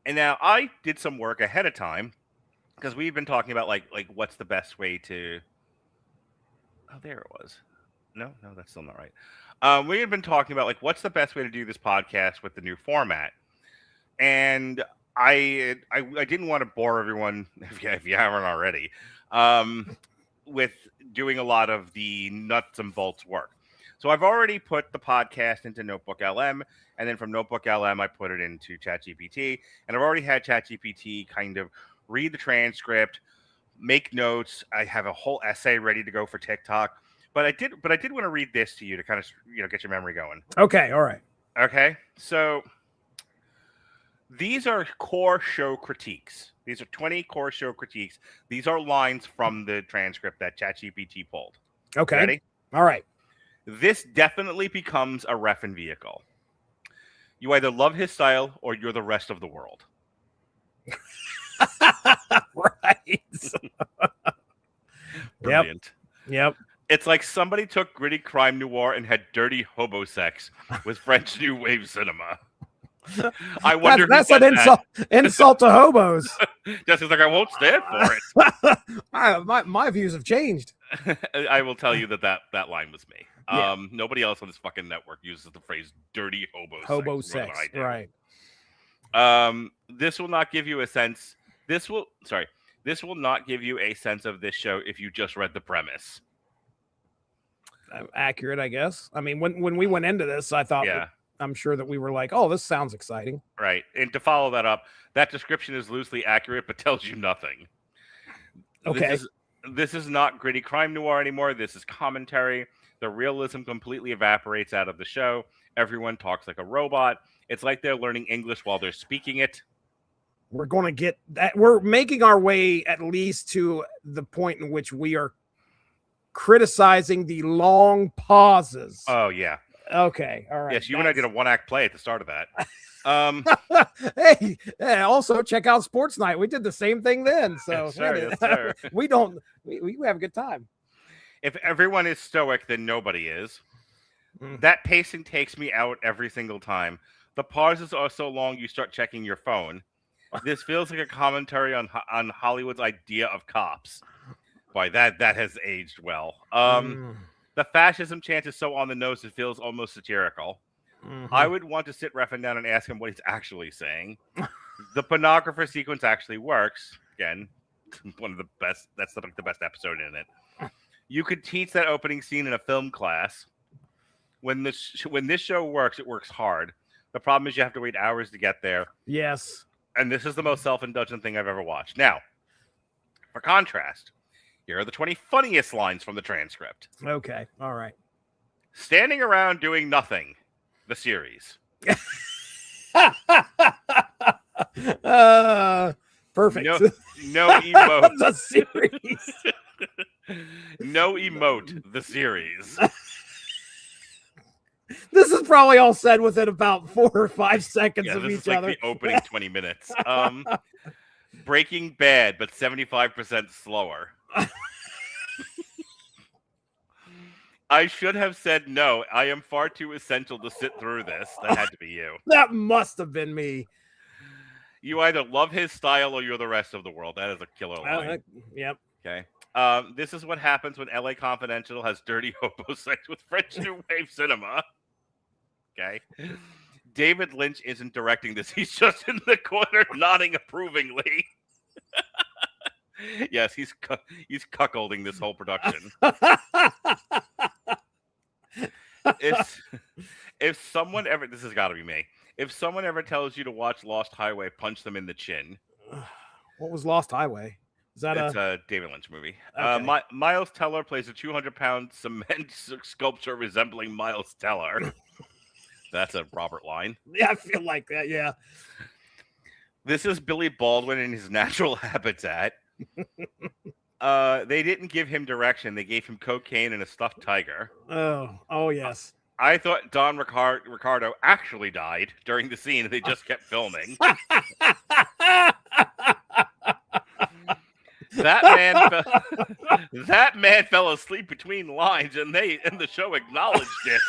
And now I did some work ahead of time because we've been talking about like what's the best way to. Oh, there it was. No, that's still not right. We had been talking about like what's the best way to do this podcast with the new format, and I didn't want to bore everyone if you haven't already, with doing a lot of the nuts and bolts work. So I've already put the podcast into Notebook LM, and then from Notebook LM, I put it into ChatGPT, and I've already had ChatGPT kind of read the transcript, make notes. I have a whole essay ready to go for TikTok, but I did want to read this to you to kind of get your memory going. Okay, all right. Okay, so these are core show critiques. These are 20 core show critiques. These are lines from the transcript that ChatGPT pulled. Okay. Ready? All right. This definitely becomes a Refn vehicle. You either love his style or you're the rest of the world. Right. Brilliant. Yep. It's like somebody took gritty crime noir and had dirty hobo sex with French New Wave cinema. I wonder that's an insult to hobos. Jessica's like, I won't stand for it. My views have changed. I will tell you that line was me. Yeah. Nobody else on this fucking network uses the phrase dirty Hobo sex. Right. This will not give you a sense. This will not give you a sense of this show if you just read the premise. Accurate, I guess. I mean, when we went into this, I thought, I'm sure that we were like, oh, this sounds exciting. Right. And to follow that up, that description is loosely accurate, but tells you nothing. Okay. This is not gritty crime noir anymore. This is commentary. The realism completely evaporates out of the show. Everyone talks like a robot. It's like they're learning English while they're speaking it. We're going to get that. We're making our way at least to the point in which we are criticizing the long pauses. Oh, yeah. Okay. All right. Yes, you and I did a one-act play at the start of that. Hey, also check out Sports Night. We did the same thing then. So yes, sir. we have a good time. If everyone is stoic, then nobody is. That pacing takes me out every single time. The pauses are so long you start checking your phone. This feels like a commentary on Hollywood's idea of cops. Boy, that has aged well. The fascism chant is so on the nose it feels almost satirical. I would want to sit Refn down and ask him what he's actually saying. The pornographer sequence actually works. Again, one of the best. That's the best episode in it. You could teach that opening scene in a film class. When this show works, it works hard. The problem is you have to wait hours to get there. Yes. And this is the most self-indulgent thing I've ever watched. Now, for contrast, here are the 20 funniest lines from the transcript. Okay. All right. Standing around doing nothing. The series. Perfect. No emote. The series. No emote. The series. This is probably all said within about 4 or 5 seconds of each other. The opening 20 minutes. Breaking Bad, but 75% slower. I should have said no. I am far too essential to sit through this. That had to be you. That must have been me. You either love his style or you're the rest of the world. That is a killer line. Yep. Okay. This is what happens when LA Confidential has dirty hobo sex with French New Wave cinema. Okay. David Lynch isn't directing this. He's just in the corner nodding approvingly. Yes, he's cuckolding this whole production. If someone ever, this has got to be me. If someone ever tells you to watch Lost Highway, punch them in the chin. What was Lost Highway? Is that it's a David Lynch movie. Okay. Miles Teller plays a 200-pound cement sculpture resembling Miles Teller. That's a Robert line. Yeah, I feel like that. Yeah. This is Billy Baldwin in his natural habitat. They didn't give him direction. They gave him cocaine and a stuffed tiger. Oh yes. I thought Don Ricardo actually died during the scene. They just kept filming. That man fell asleep between lines, and the show acknowledged it.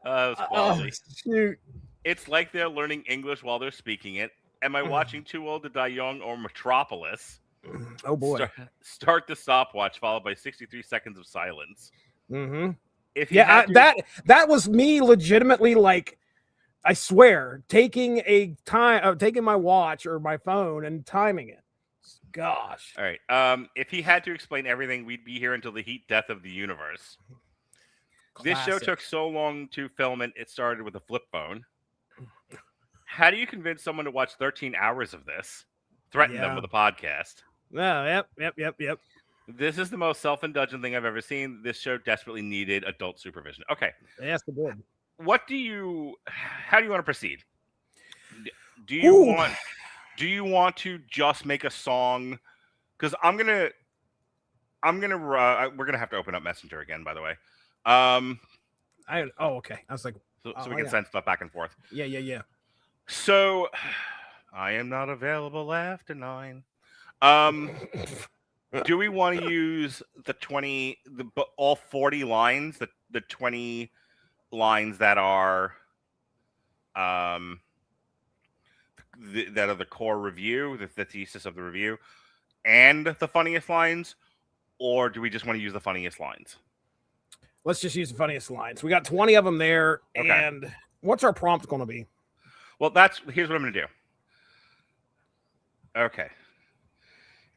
That was quality. Shoot. It's like they're learning English while they're speaking it. Am I watching Too Old to Die Young or Metropolis? Oh boy! Start the stopwatch, followed by 63 seconds of silence. Mm-hmm. That was me legitimately, like, I swear, taking my watch or my phone and timing it. Gosh. All right. If he had to explain everything, we'd be here until the heat death of the universe. Classic. This show took so long to film, and it started with a flip phone. How do you convince someone to watch 13 hours of this? Threaten them with a podcast. Oh, yep. This is the most self-indulgent thing I've ever seen. This show desperately needed adult supervision. Okay. Yes, it did. How do you want to proceed? Do you want to just make a song? Because we're gonna have to open up Messenger again, by the way. Okay. I was like, so we can send stuff back and forth. Yeah. So I am not available after 9. Do we want to use all 40 lines, the 20 lines that are that are the core review, the thesis of the review, and the funniest lines, or do we just want to use the funniest lines? Let's just use the funniest lines. We got 20 of them there. Okay. And what's our prompt going to be? Well, here's what I'm going to do. Okay.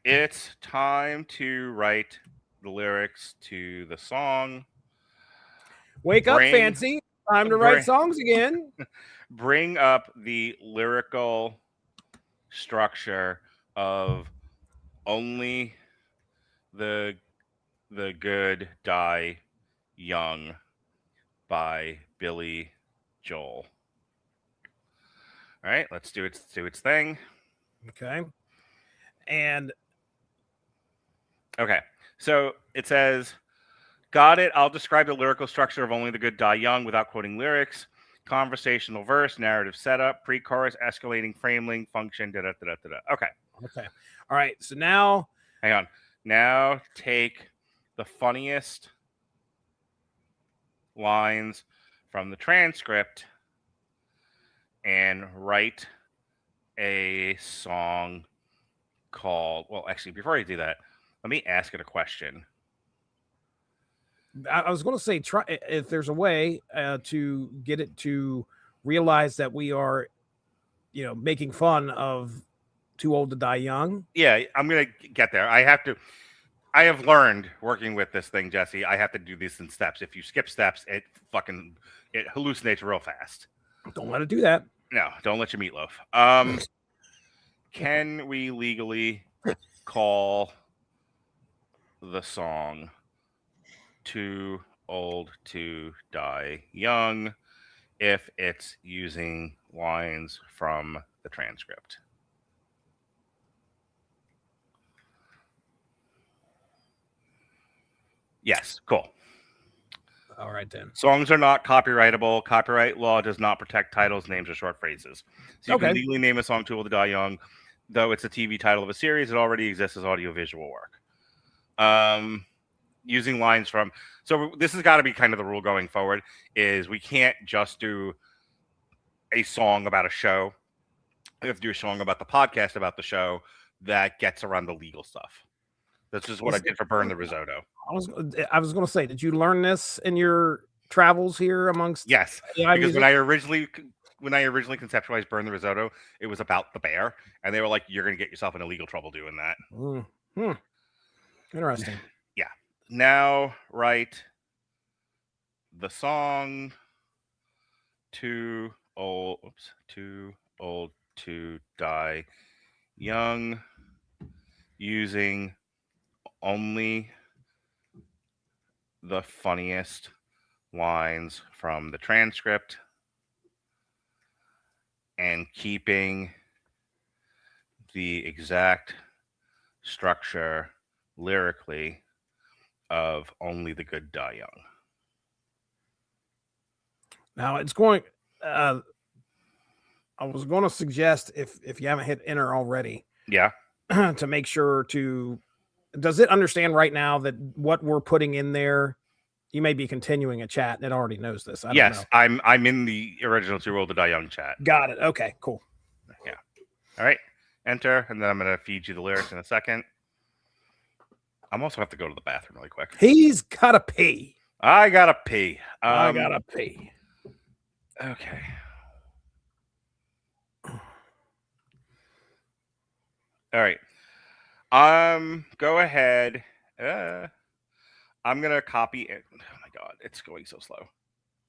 It's time to write the lyrics to the song. Wake up, fancy. Time to write songs again. Bring up the lyrical structure of Only the Good Die Young by Billy Joel. All right, let's do its thing. Okay. And okay, so it says, got it. I'll describe the lyrical structure of Only the Good Die Young without quoting lyrics. Conversational verse, narrative setup, pre-chorus, escalating framing, function, da-da-da-da-da. Okay. Okay. All right. So now... hang on. Now take the funniest lines from the transcript and write a song called... well, actually, before I do that, let me ask it a question. I was going to say, try if there's a way to get it to realize that we are, making fun of Too Old to Die Young. Yeah, I'm going to get there. I have learned working with this thing, Jesse. I have to do this in steps. If you skip steps, it hallucinates real fast. Don't let it do that. No, don't let your meatloaf. Can we legally call the song Too Old to Die Young if it's using lines from the transcript? Yes, cool. All right, then. Songs are not copyrightable. Copyright law does not protect titles, names, or short phrases. So you can legally name a song Too Old to Die Young, though it's a TV title of a series. It already exists as audiovisual work. Using lines from... so this has got to be kind of the rule going forward, is we can't just do a song about a show. We have to do a song about the podcast about the show that gets around the legal stuff. This is what I did for Burn the Risotto. I was going to say, did you learn this in your travels here amongst... yes, because when I originally conceptualized Burn the Risotto, it was about the bear, and they were like, you're going to get yourself into legal trouble doing that. Interesting. Yeah. Now write the song Too Old to Die Young using only the funniest lines from the transcript and keeping the exact structure lyrically of Only the Good Die Young. Now it's going... I was going to suggest, if you haven't hit enter already, to make sure to... does it understand right now that what we're putting in there? You may be continuing a chat, and it already knows this. I don't know. I'm in the original Too Old to Die Young chat. Got it. Okay, cool. Yeah. All right. Enter, and then I'm going to feed you the lyrics in a second. I'm also have to go to the bathroom really quick. He's got to pee. I got to pee. I got to pee. Okay. All right. Go ahead. I'm going to copy it. Oh my God. It's going so slow.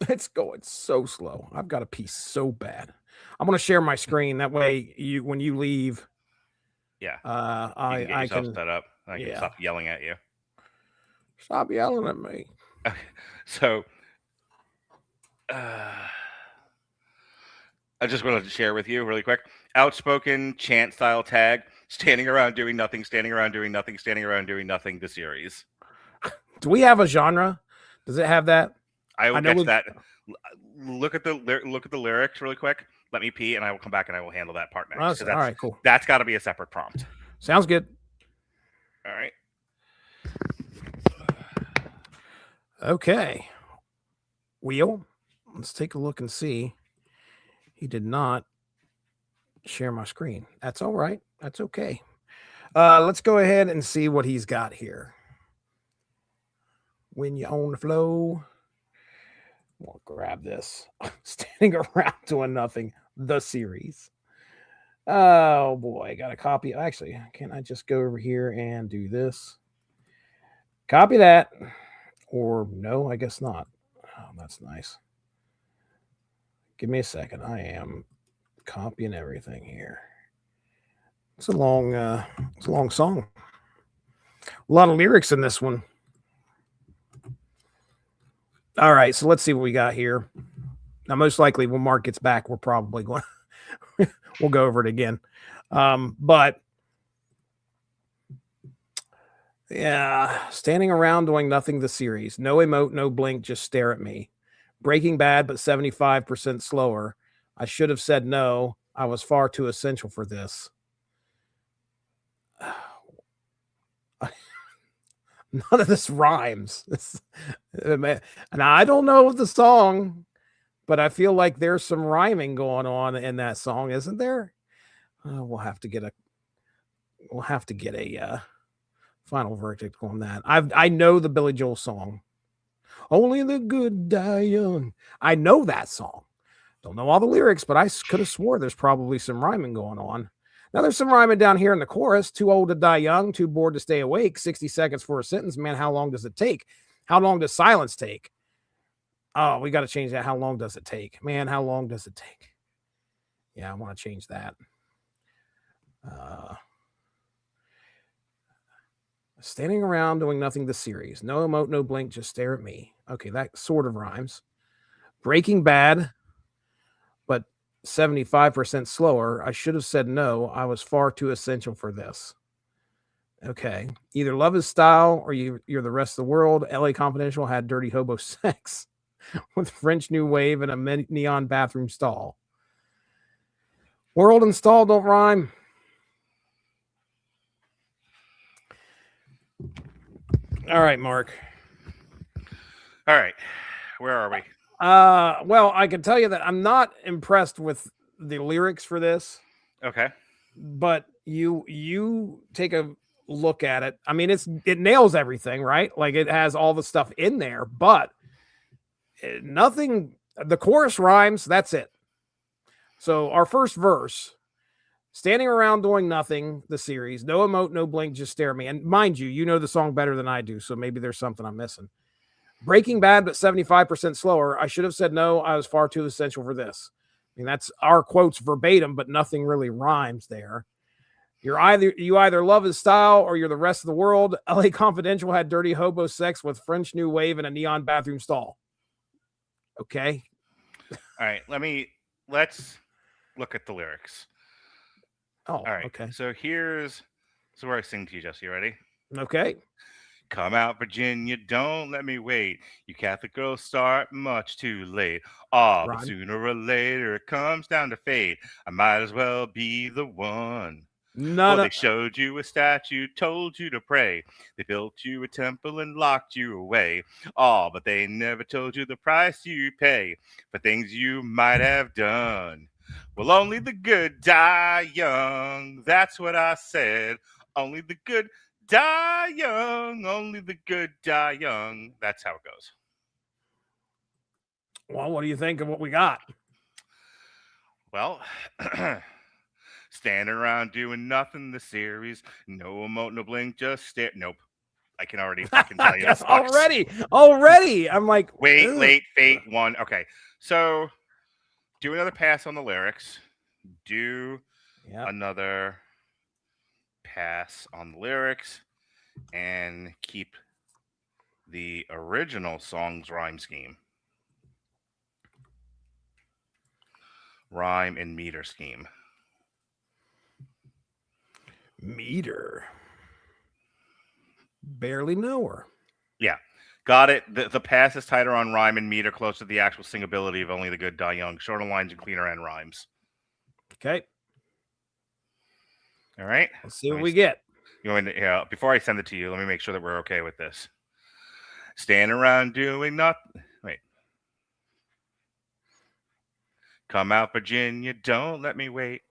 It's going so slow. I've got to pee so bad. I'm going to share my screen. That way when you leave. Yeah. I can set up. I can stop yelling at you. Stop yelling at me. Okay. So, I just want to share with you really quick. Outspoken chant style tag. Standing around doing nothing, standing around doing nothing, standing around doing nothing, the series. Do we have a genre? Does it have that? I will get that. Look at the lyrics really quick. Let me pee, and I will come back and I will handle that part next. All right, cool. That's got to be a separate prompt. Sounds good. All right. Okay. Wheel, let's take a look and see. He did not share my screen. That's all right. That's okay. Let's go ahead and see what he's got here. When you own the flow, we'll grab this. Standing around doing nothing, the series. Oh boy, I got a copy. Actually, can I just go over here and do this? Copy that. Or no, I guess not. Oh, that's nice. Give me a second. I am copying everything here. It's a long song. A lot of lyrics in this one. All right, so let's see what we got here. Now, most likely when Mark gets back, we're probably going we'll go over it again. But yeah, standing around doing nothing, the series. No emote, no blink, just stare at me. Breaking Bad, but 75% slower. I should have said no. I was far too essential for this. None of this rhymes. And I don't know the song, but I feel like there's some rhyming going on in that song, isn't there? We'll have to get a final verdict on that. I know the Billy Joel song. Only the good die young. I know that song. Don't know all the lyrics, but I could have swore there's probably some rhyming going on. Now there's some rhyming down here in the chorus. Too old to die young, too bored to stay awake. 60 seconds for a sentence. Man, how long does it take? How long does silence take? Oh, we got to change that. How long does it take? Man, how long does it take? Yeah, I want to change that. Standing around doing nothing, the series. No emote, no blink, just stare at me. Okay, that sort of rhymes. Breaking Bad, but 75% slower. I should have said no. I was far too essential for this. Okay. Either Love Is Style or you're the rest of the world. LA Confidential had dirty hobo sex with French New Wave and a neon bathroom stall. World and stall don't rhyme. All right, Mark. All right. Where are we? Well, I can tell you that I'm not impressed with the lyrics for this. Okay. But you take a look at it. I mean, it nails everything, right? Like it has all the stuff in there, but nothing. The chorus rhymes. That's it. So our first verse, standing around doing nothing, the series, no emote, no blink, just stare at me. And mind you, you know the song better than I do, so maybe there's something I'm missing. Breaking Bad, but 75% slower. I should have said no. I was far too essential for this. I mean, that's our quotes verbatim, but nothing really rhymes there. You either love his style or you're the rest of the world. LA Confidential had dirty hobo sex with French New Wave and a neon bathroom stall. Okay. All right. Let's look at the lyrics. Oh, all right. Okay. So where I sing to you, Jesse. You ready? Okay. Come out, Virginia, don't let me wait. You Catholic girls start much too late. But sooner or later it comes down to fate. I might as well be the one. They showed you a statue, told you to pray. They built you a temple and locked you away. But they never told you the price you pay for things you might have done. Well, only the good die young. That's what I said. Only the good die young, only the good die young. That's how it goes. Well, what do you think of what we got? Well, standing around doing nothing, the series. No emote, no blink, just stare. Nope. I can already fucking tell you. Already. I'm like, wait, late, fate, one. Okay. So do another pass on the lyrics. Do another pass on the lyrics and keep the original song's rhyme scheme. Rhyme and meter scheme. Meter. Barely know her. Yeah. Got it. The pass is tighter on rhyme and meter, close to the actual singability of only the good die young. Shorter lines and cleaner end rhymes. Okay. All right. Let's see what we get. You want me to, before I send it to you, let me make sure that we're okay with this. Stand around doing nothing. Wait. Come out, Virginia, don't let me wait.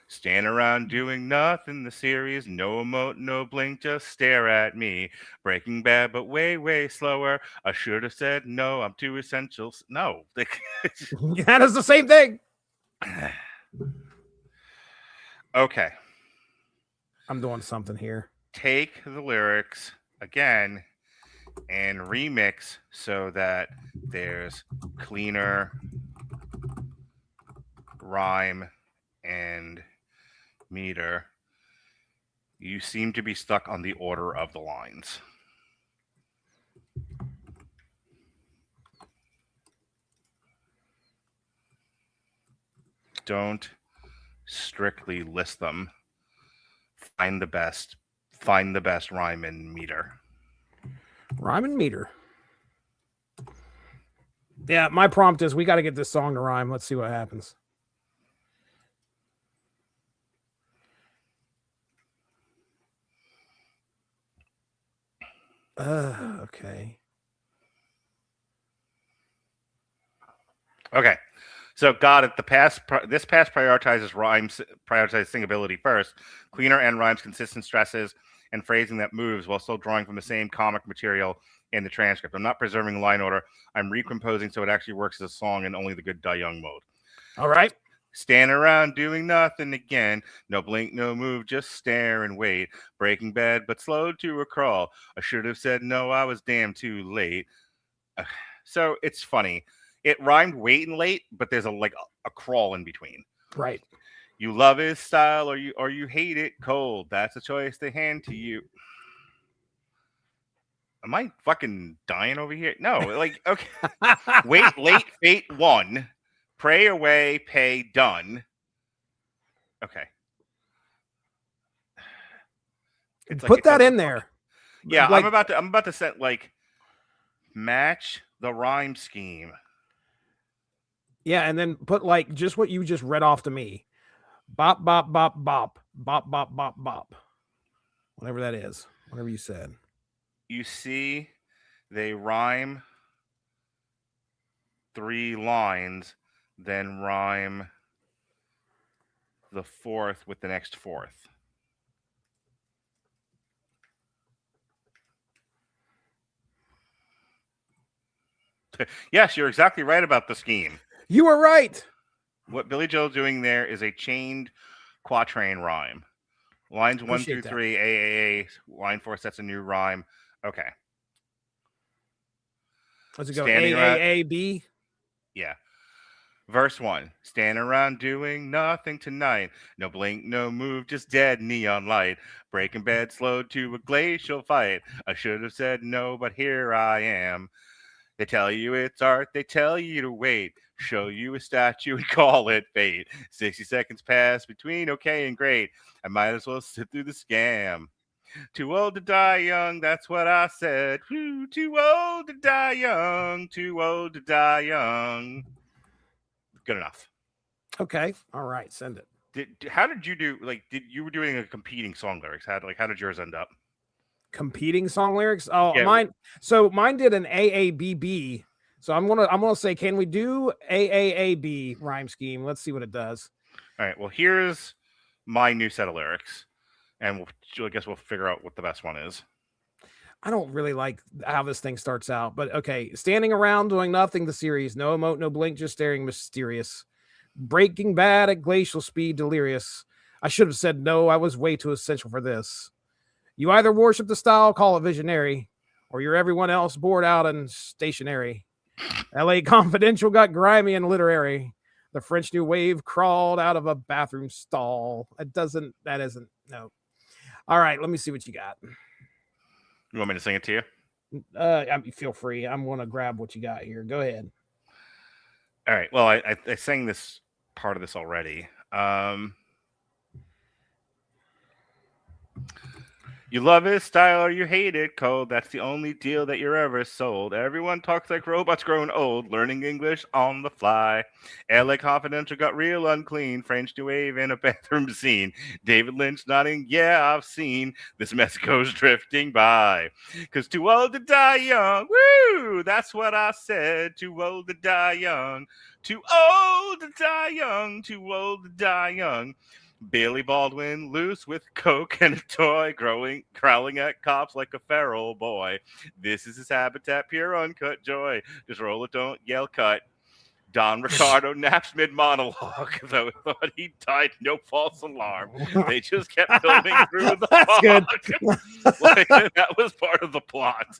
Stand around doing nothing, the series, no emote, no blink, just stare at me. Breaking Bad, but way, way slower. I should have said no, I'm too essential. No. That is the same thing. Okay. I'm doing something here. Take the lyrics again and remix so that there's cleaner rhyme and meter. You seem to be stuck on the order of the lines. Don't strictly list them. Find the best rhyme and meter. Rhyme and meter. Yeah, my prompt is we got to get this song to rhyme. Let's see what happens. Okay. Okay. So got it. This pass prioritizes rhymes, prioritizes singability first. Cleaner end rhymes, consistent stresses, and phrasing that moves while still drawing from the same comic material in the transcript. I'm not preserving line order. I'm recomposing so it actually works as a song in only the good Die Young mode. All right. Stand around doing nothing again. No blink, no move, just stare and wait. Breaking Bad, but slow to a crawl. I should have said no, I was damn too late. So it's funny. It rhymed wait and late, but there's a crawl in between. Right. You love his style or you hate it cold. That's a choice they hand to you. Am I fucking dying over here? No, like, okay. Wait, late, fate, one. Pray away, pay, done. Okay. It's put that in there. Yeah, like, I'm about to set match the rhyme scheme. Yeah, and then put just what you just read off to me. Bop, bop, bop, bop. Bop, bop, bop, bop. Whatever that is. Whatever you said. You see, they rhyme 3 lines, then rhyme the fourth with the next fourth. Yes, you're exactly right about the scheme. You were right. What Billy Joel's doing there is a chained quatrain rhyme. Lines 1 through 3, AAA. Line 4 sets a new rhyme. Okay. Let's go AAAB. Yeah. Verse 1. Stand around doing nothing tonight. No blink, no move, just dead neon light. Breaking Bad slowed to a glacial fight. I should have said no, but here I am. They tell you it's art, they tell you to wait. Show you a statue and call it fate. 60 seconds pass between okay and great. I might as well sit through the scam. Too old to die young, that's what I said. Woo, too old to die young, too old to die young. Good enough. Okay. All right. Send it. How did you do? You were doing a competing song lyrics? How did yours end up? Competing song lyrics? Oh, yeah. Mine did an AABB. So I'm gonna say, can we do AAAB rhyme scheme? Let's see what it does. All right. Well, here's my new set of lyrics, and I guess we'll figure out what the best one is. I don't really like how this thing starts out, but okay. Standing around doing nothing, the series. No emote, no blink, just staring mysterious. Breaking Bad at glacial speed, delirious. I should have said no, I was way too essential for this. You either worship the style, call it visionary, or you're everyone else bored out and stationary. LA Confidential got grimy and literary. The French New Wave crawled out of a bathroom stall. No. All right, let me see what you got. You want me to sing it to you? Feel free. I'm going to grab what you got here. Go ahead. All right. Well, I sang this part of this already. You love his style or you hate it cold. That's the only deal that you're ever sold. Everyone talks like robots grown old, learning English on the fly. LA Confidential got real unclean. French New Wave in a bathroom scene. David Lynch nodding, yeah, I've seen this Mexico's drifting by. 'Cause too old to die young. Woo! That's what I said. Too old to die young. Too old to die young. Too old to die young. Billy Baldwin, loose with coke and a toy, growling at cops like a feral boy. This is his habitat, pure uncut joy. Just roll it, don't yell, cut. Don Ricardo naps mid-monologue, though he thought he died, no false alarm. They just kept filming through the That's fog. good. Like, that was part of the plot.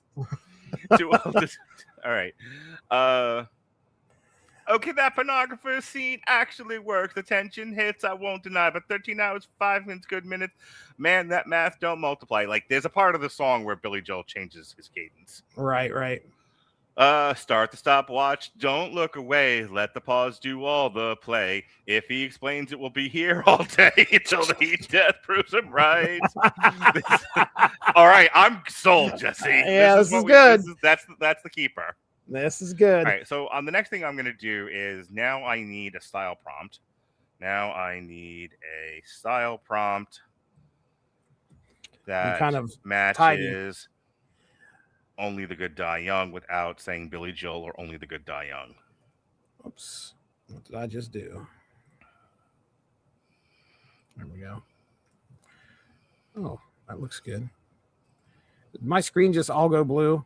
All right. Okay, that pornographer scene actually works. The tension hits, I won't deny. But 13 hours, 5 minutes, good minutes. Man, that math don't multiply. Like, there's a part of the song where Billy Joel changes his cadence. Right. Start the stopwatch. Don't look away. Let the pause do all the play. If he explains, it will be here all day until the heat death proves him right. All right, I'm sold, Jesse. Yeah, this is good. That's the keeper. This is good. All right, so the next thing I'm going to do is now I need a style prompt. That kind of matches Only the Good Die Young without saying Billy Joel or Only the Good Die Young. Oops. What did I just do? There we go. Oh, that looks good. Did my screen just all go blue?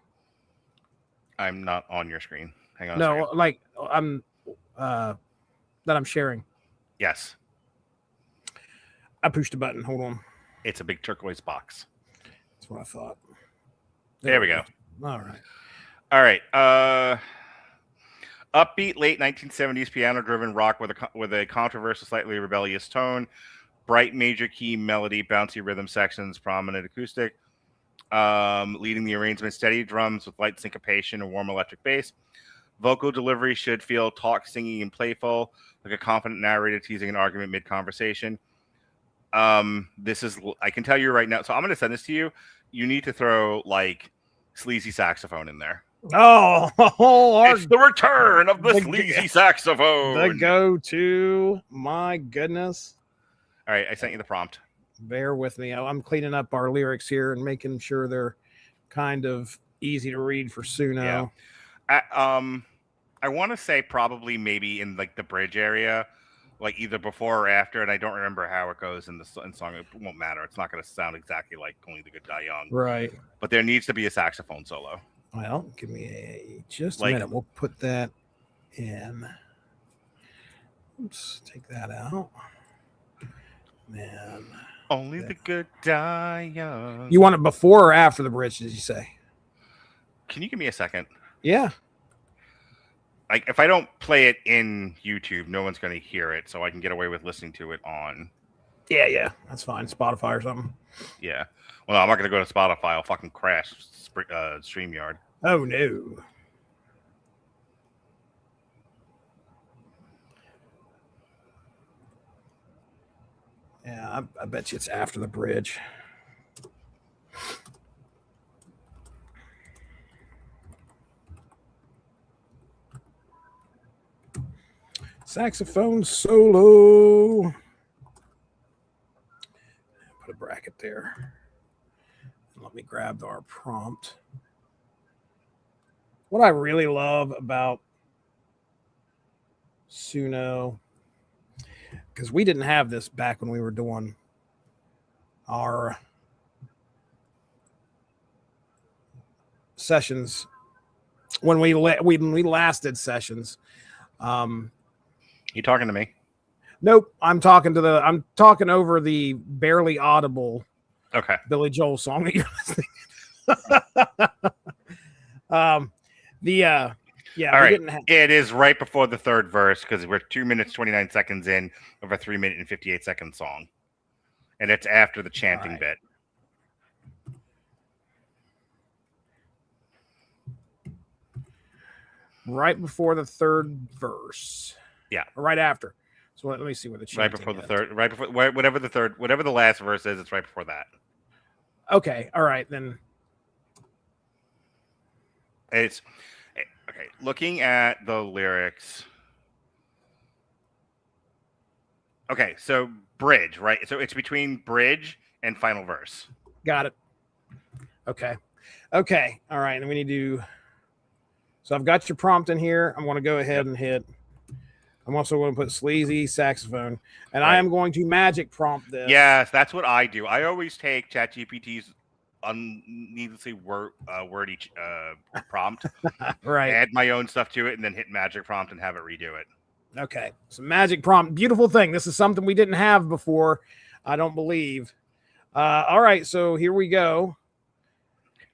I'm not on your screen. Hang on. No, like I'm that I'm sharing. Yes. I pushed a button. Hold on. It's a big turquoise box. That's what I thought. There we go. All right. Upbeat late 1970s piano-driven rock with a controversial, slightly rebellious tone, bright major key melody, bouncy rhythm sections, prominent acoustic. Leading the arrangement, steady drums with light syncopation and warm electric bass. Vocal delivery should feel talk, singing, and playful, like a confident narrator teasing an argument mid-conversation. This is, I can tell you right now, so I'm going to send this to you. You need to throw, like, sleazy saxophone in there. Oh, it's the return of the sleazy saxophone. The go-to. My goodness. All right, I sent you the prompt. Bear with me. I'm cleaning up our lyrics here and making sure they're kind of easy to read for Suno. Yeah. I want to say probably maybe in like the bridge area, like either before or after, and I don't remember how it goes in the song. It won't matter. It's not going to sound exactly like Only the Good Die Young. Right. But there needs to be a saxophone solo. Well, give me just a minute. We'll put that in. Oops, take that out. Man. Only the good die young. You want it before or after the bridge, did you say? Can you give me a second? Yeah. Like, if I don't play it in YouTube, no one's going to hear it, so I can get away with listening to it on... Yeah. That's fine. Spotify or something. Yeah. Well, no, I'm not going to go to Spotify. I'll fucking crash StreamYard. Oh, no. Yeah, I bet you it's after the bridge. Saxophone solo. Put a bracket there. Let me grab our prompt. What I really love about Suno, because we didn't have this back when we were doing our sessions, when we last did sessions. You talking to me? Nope, I'm talking over the barely audible Billy Joel song that you're listening. Yeah. All right. It is right before the third verse because we're 2 minutes 29 seconds in of a 3 minute and 58 second song, and it's after the chanting bit. Right before the third verse. Yeah. Or right after. So let me see where the chanting right before the last verse is. It's right before that. Okay. All right then. It's okay. Looking at the lyrics. Okay, so bridge, right? So it's between bridge and final verse. Got it. Okay. Okay. All right. And we need to. So I've got your prompt in here. I'm going to go ahead and hit. I'm also going to put sleazy saxophone, and I am going to magic prompt this. Yes, that's what I do. I always take ChatGPT's needlessly wordy prompt, right? Add my own stuff to it, and then hit magic prompt and have it redo it. Okay, so magic prompt, beautiful thing. This is something we didn't have before, I don't believe. All right, so here we go.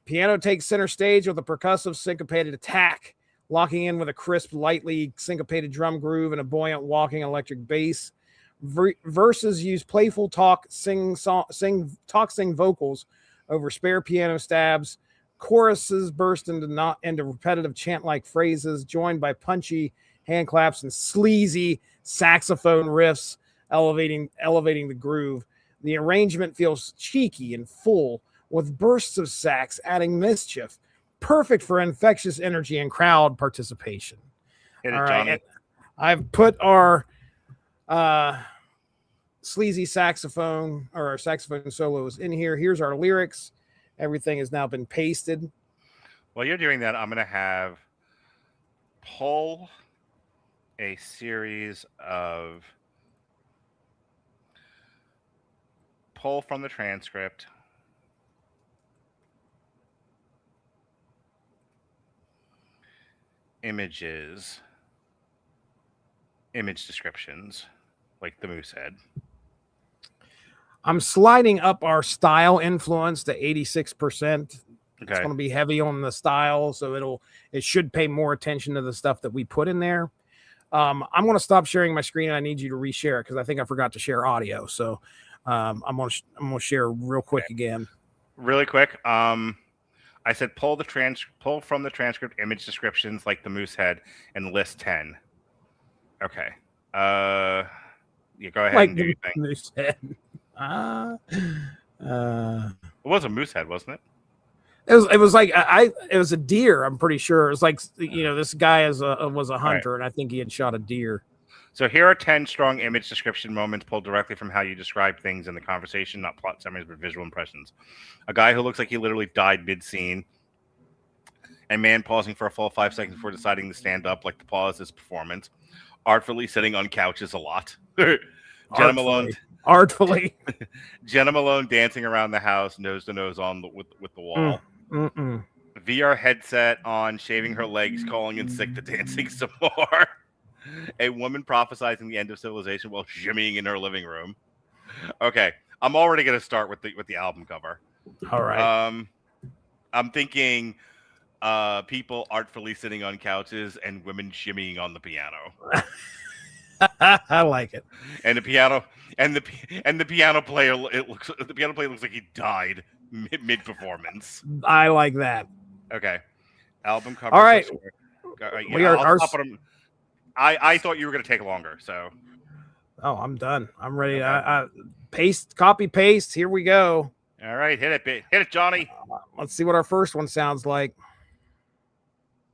Piano takes center stage with a percussive syncopated attack, locking in with a crisp, lightly syncopated drum groove and a buoyant walking electric bass. Verses use playful sing vocals over spare piano stabs. Choruses burst into repetitive chant-like phrases, joined by punchy hand claps and sleazy saxophone riffs, elevating the groove. The arrangement feels cheeky and full, with bursts of sax adding mischief, perfect for infectious energy and crowd participation. Hit it, all right, Johnny. I've put our sleazy saxophone or our saxophone solos in here. Here's our lyrics. Everything has now been pasted. While you're doing that, I'm going to pull a series of pull from the transcript. Image descriptions, like the moose head. I'm sliding up our style influence to 86%. Okay. It's going to be heavy on the style, so it should pay more attention to the stuff that we put in there. I'm going to stop sharing my screen, and I need you to reshare it because I think I forgot to share audio. So I'm going to share real quick again. Really quick. I said pull from the transcript image descriptions like the moose head and list 10. Okay. You go ahead and do your thing. Moose head. It was a moose head, wasn't it? It was like it was a deer. I'm pretty sure. It was like, this guy was a hunter, and I think he had shot a deer. So here are 10 strong image description moments pulled directly from how you describe things in the conversation, not plot summaries, but visual impressions. A guy who looks like he literally died mid-scene. A man pausing for a full 5 seconds before deciding to stand up, like the pause is performance. Artfully sitting on couches a lot. Jenna Malone. Artfully. Jenna Malone dancing around the house, nose to nose with the wall. VR headset on, shaving her legs, calling in sick to dancing some more. A woman prophesizing the end of civilization while shimmying in her living room. Okay, I'm already going to start with the album cover. All right. I'm thinking people artfully sitting on couches and women shimmying on the piano. I like it. And the piano player looks like he died mid performance. I like that. Okay, album cover. All right. I thought you were going to take longer, so. Oh, I'm done. I'm ready. Okay. Copy, paste. Here we go. All right, hit it, Johnny. Let's see what our first one sounds like.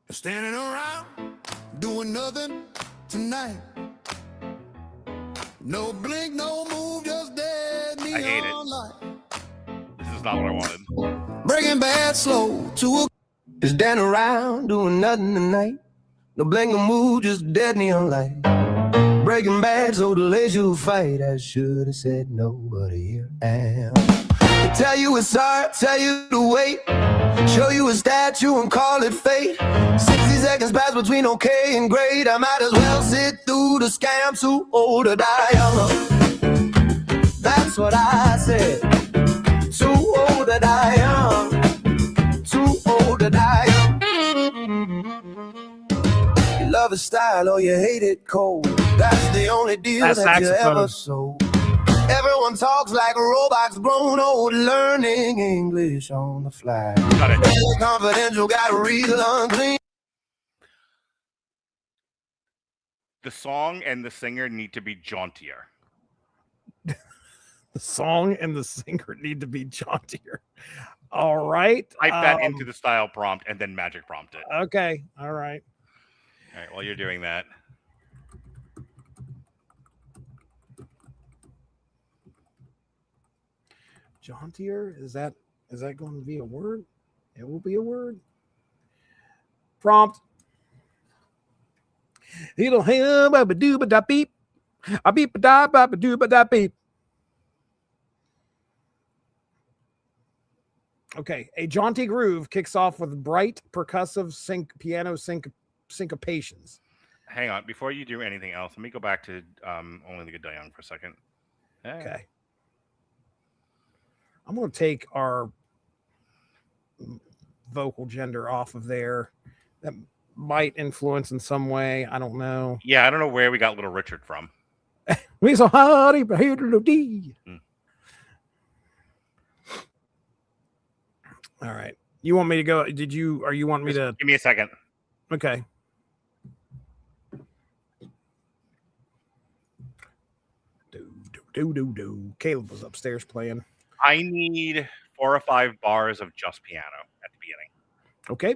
Standing around, doing nothing tonight. No blink, no move, just dead. I hate it. Light. This is not what I wanted. Breaking Bad slow to a. Standing around, doing nothing tonight. No blink, no move, just dead neon light. Breaking Bad, so the late you fight. I should have said no, but here I am. Tell you it's hard, tell you to wait. Show you a statue and call it fate. 60 seconds pass between okay and great. I might as well sit through the scam. Too old to die young. That's what I said. Too old to die young. Too old to die young. You love his style or you hate it cold. That's the only deal that you ever sold. Everyone talks like robots grown old, learning English on the fly. Got it. Confidential, got real unclean. The song and the singer need to be jauntier. The song and the singer need to be jauntier. All right. Type that into the style prompt and then magic prompt it. Okay. All right. All right, while you're doing that. Jauntier? Is that going to be a word? It will be a word. Prompt. It'll have a doo ba da beep. A beep ba da ba doo ba da beep. Okay, a jaunty groove kicks off with bright percussive piano syncopations. Hang on, before you do anything else, let me go back to Only the Good Die Young for a second. Okay. I'm going to take our vocal gender off of there. That might influence in some way. I don't know. Yeah, I don't know where we got Little Richard from. We so hard, but here to D. All right. You want me to go? Or you want me to? Give me a second. Okay. Do. Caleb was upstairs playing. I need 4 or 5 bars of just piano at the beginning. Okay.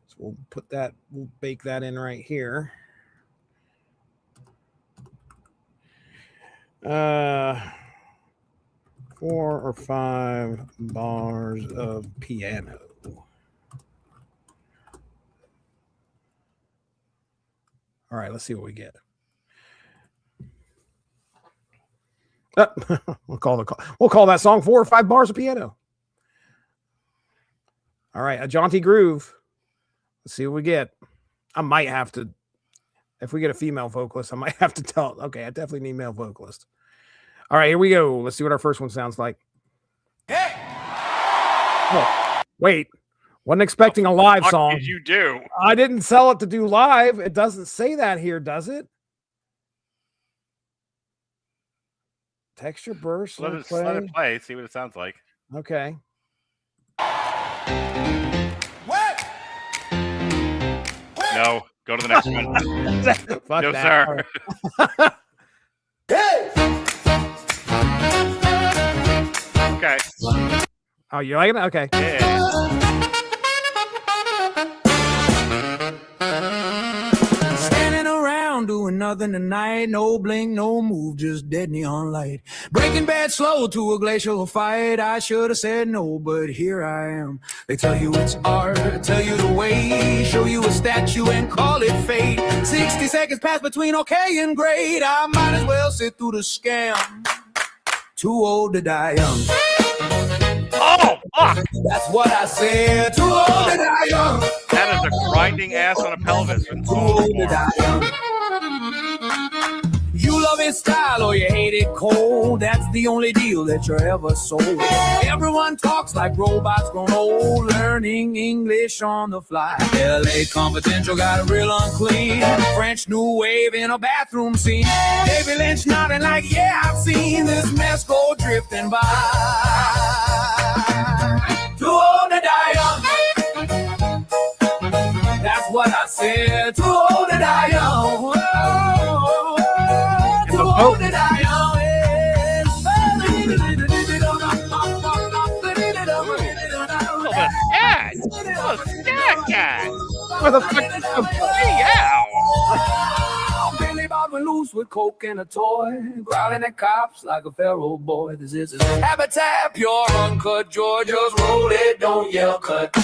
So we'll bake that in right here. 4 or 5 bars of piano. All right, let's see what we get. We'll call that song 4 or 5 bars of piano. All right, a jaunty groove. Let's see what we get. I might have to, if we get a female vocalist, I might have to tell. Okay, I definitely need male vocalist. All right, here we go. Let's see what our first one sounds like. Hey! Oh, wait. Wasn't expecting a live song. What did you do? I didn't sell it to do live. It doesn't say that here, does it? Texture burst. Let it play. See what it sounds like. Okay. What? No. Go to the next one. Fuck no, that. sir. Okay. Oh, you like it? Okay. Yeah. Standing around doing nothing tonight. No blink, no move, just dead neon light. Breaking Bad slow to a glacial fight. I should have said no, but here I am. They tell you it's art, tell you to wait, show you a statue and call it fate. 60 seconds pass between okay and great. I might as well sit through the scam. Too old to die young. Oh, fuck! That's what I said. Too old to die young. That is a grinding ass on a pelvis. Too old to die young. You love his style or you hate it cold. That's the only deal that you're ever sold. Everyone talks like robots grown old, learning English on the fly. LA Confidential got real unclean. French New Wave in a bathroom scene. David Lynch nodding like, yeah, I've seen this mess go drifting by. Too old to die young. That's what I said. Too old to die young. Too old to die young. Where the fuck? Billy Bob went loose with coke and a toy, growling at cops like a feral boy. This is his habitat, pure uncut Georgia's roll it, don't yell cut.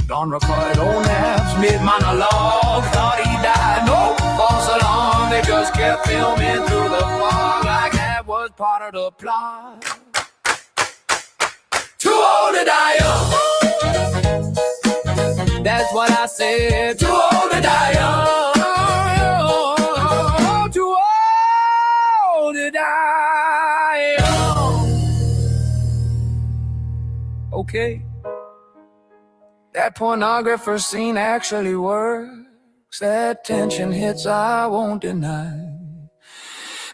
Don't record old naps, mid-monologue, thought he died, no false alarm. They just kept filming through the fog like that was part of the plot. Too old to die young. That's what I said. Too old to die young. Too old to die young. Okay. That pornographer scene actually works. That tension hits, I won't deny.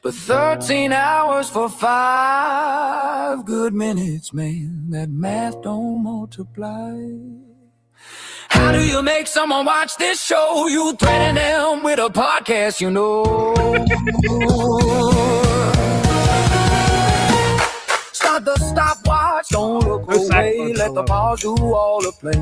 But 13 hours for 5 good minutes, man. That math don't multiply. How do you make someone watch this show? You threaten them with a podcast, you know. Start the stopwatch, don't look away. Let the pause do all the play.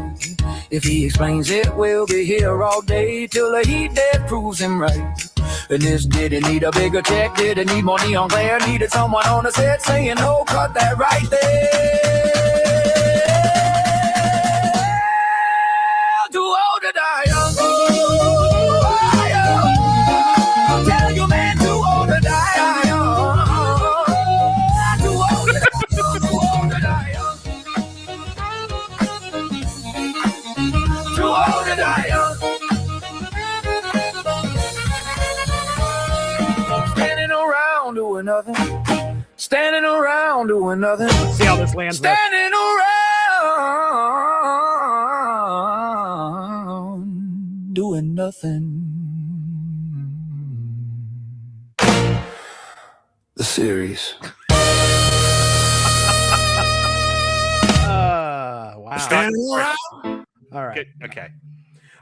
If he explains it, we'll be here all day till the heat death proves him right. And this didn't need a bigger check, didn't need more neon glare, needed someone on the set saying no, cut that right there. Too old to die young. I'll tell you, man, too old to die young. Too old to die young. Too old to die young. Standing around doing nothing. Standing around doing nothing. Let's see how this lands. Standing around doing nothing. The series. Wow. Standing around. All right. Okay.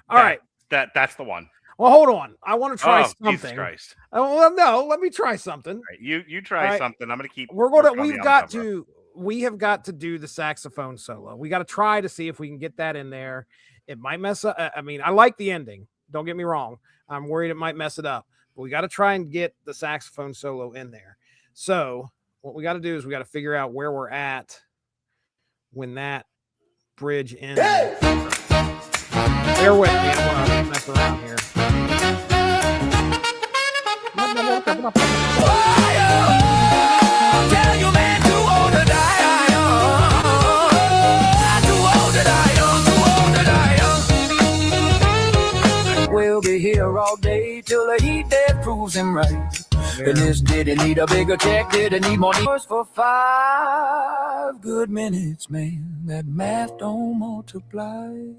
All right. That's the one. Well, hold on. I want to try Jesus something. Christ. Oh, well, no, let me try something. All right, you try right. something. I'm gonna keep. We're going to. working on the We've got album cover. to. We have got to do the saxophone solo. We got to try to see if we can get that in there. It might mess up. I mean, I like the ending. Don't get me wrong. I'm worried it might mess it up. But we got to try and get the saxophone solo in there. So what we got to do is we got to figure out where we're at when that bridge ends. Hey! Bear with me. I don't want to mess around here. Tell you, man, too old to die young. Too old to die young. Too old to die young. We'll be here all day till the heat death proves him right. And this didn't need a bigger check, didn't need more news for 5 good minutes, man. That math don't multiply.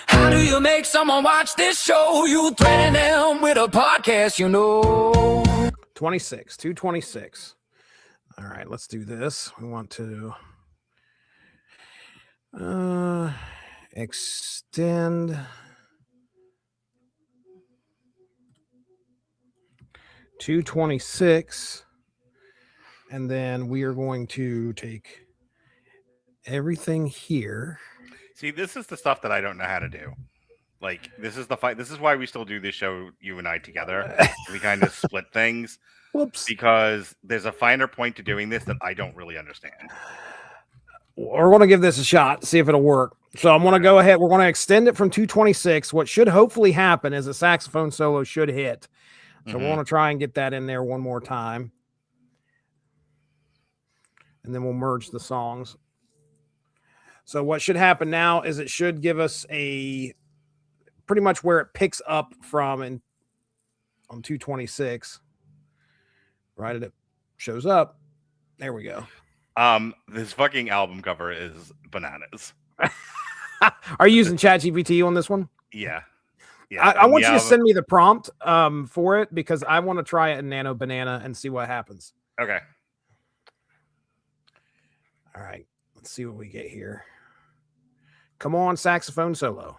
How do you make someone watch this show? You threaten them with a podcast, you know. 226. All right, let's do this. We want to extend 226, and then we are going to take everything here. See, this is the stuff that I don't know how to do. Like, this is the fight. This is why we still do this show, you and I together. We kind of split things. Whoops. Because there's a finer point to doing this that I don't really understand. We're going to give this a shot, see if it'll work. So I'm going to go ahead. We're going to extend it from 226. What should hopefully happen is a saxophone solo should hit. So we want to try and get that in there one more time. And then we'll merge the songs. So what should happen now is it should give us a pretty much where it picks up from on 226. Right, it shows up. There we go. This fucking album cover is bananas. Are you using ChatGPT on this one? Yeah. I want you to send me the prompt for it because I want to try it in Nano Banana and see what happens. Okay. All right. Let's see what we get here. Come on, saxophone solo.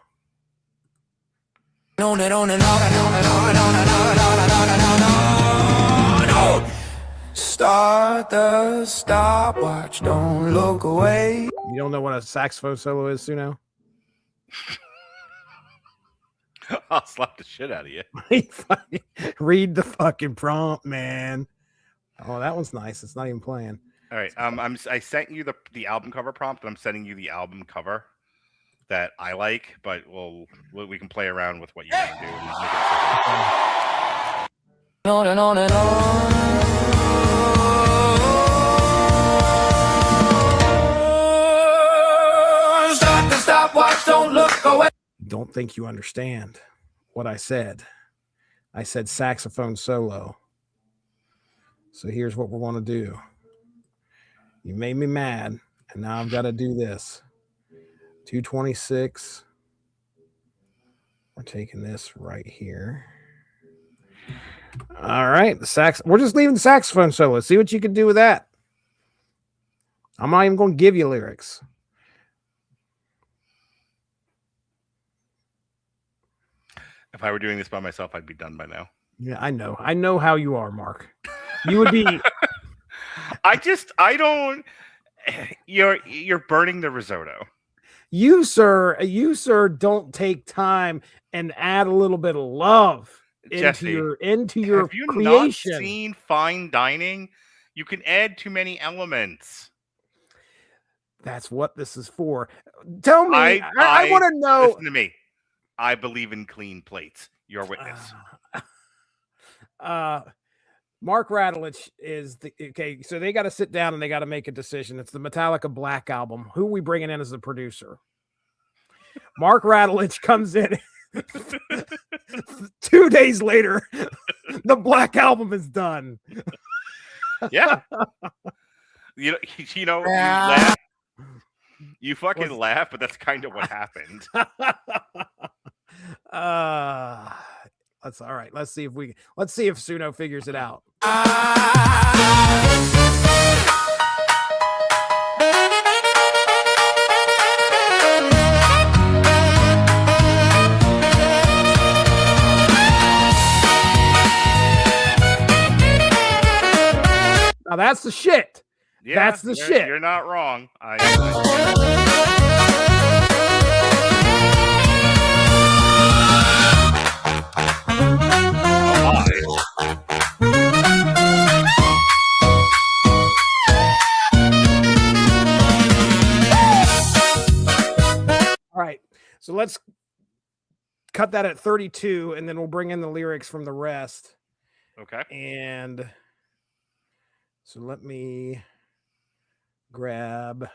On and on and on and on and on and on and on and on and on and on and on. Start the stopwatch, don't look away. You don't know what a saxophone solo is, Suno? I'll slap the shit out of you. Read the fucking prompt, man. Oh, that one's nice. It's not even playing. All right. I sent you the album cover prompt, and I'm sending you the album cover that I like, but we can play around with what you want to do and make a decision. On and on and on. Start the stopwatch, don't look away. Don't think you understand what I said. I said saxophone solo. So here's what we're going to do. You made me mad, and now I've got to do this. 226. We're taking this right here. All right, we're just leaving the saxophone solo. See what you can do with that. I'm not even going to give you lyrics. If I were doing this by myself, I'd be done by now. Yeah, I know. I know how you are, Mark. You would be. I don't. You're burning the risotto. You, sir, don't take time and add a little bit of love Jesse, into your have you creation. not seen fine dining? You can add too many elements. That's what this is for. Tell me, I want to know. Listen to me. I believe in clean plates. Your witness. Mark Radulich is okay. So they got to sit down and they got to make a decision. It's the Metallica Black Album. Who are we bringing in as the producer? Mark Radulich comes in. 2 days later, the Black Album is done. Yeah. You laugh. You fucking laugh, but that's kind of what happened. That's all right. Let's see if Suno figures it out. Now that's the shit. Yeah, that's the shit. You're not wrong. All right, so let's cut that at 32, and then we'll bring in the lyrics from the rest. Okay. And so let me grab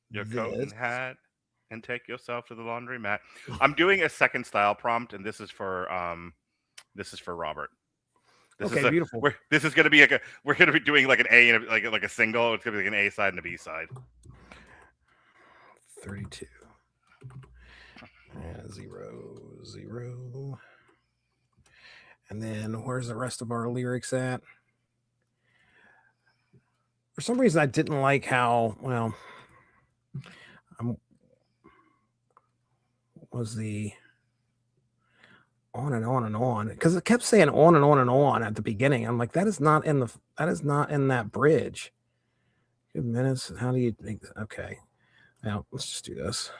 your coat and hat and take yourself to the laundromat. I'm doing a second style prompt, and this is for Robert. Beautiful. This is going to be we're going to be doing like an A and like a single. It's going to be like an A side and a B side. 32. 0, 0. And then where's the rest of our lyrics at? For some reason, I didn't like how, was the on and on and on, because it kept saying on and on and on at the beginning. I'm like, that is not in that bridge. Good minutes. How do you think? Okay. Now let's just do this.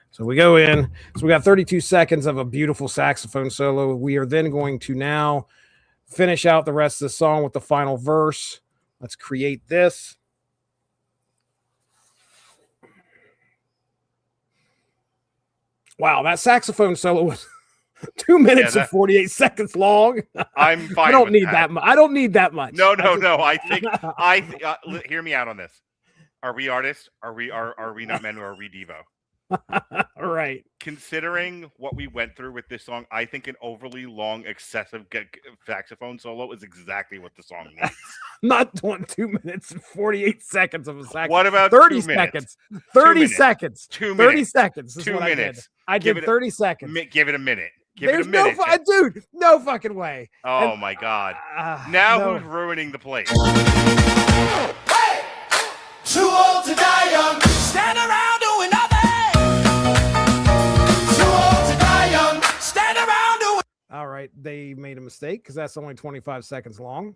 So we go in. So we got 32 seconds of a beautiful saxophone solo. We are then going to now finish out the rest of the song with the final verse. Let's create this. Wow, that saxophone solo was 2 minutes and 48 seconds long. I'm fine. I don't need that much. I don't need that much. No. I think hear me out on this. Are we artists? Are we not men, or are we Devo? All right. Considering what we went through with this song, I think an overly long, excessive saxophone solo is exactly what the song needs. Not doing 2 minutes and 48 seconds of a saxophone. What about 30 2 minutes? 30 seconds. 2 30 minutes. seconds. Is 2 what minutes. I did 30 seconds. Give it a minute. There's no dude. No fucking way. Oh my god. Who's ruining the place? Hey! Too old to die young. Stand around doing nothing. Too old to die young. Stand around doing. All right, they made a mistake because that's only 25 seconds long.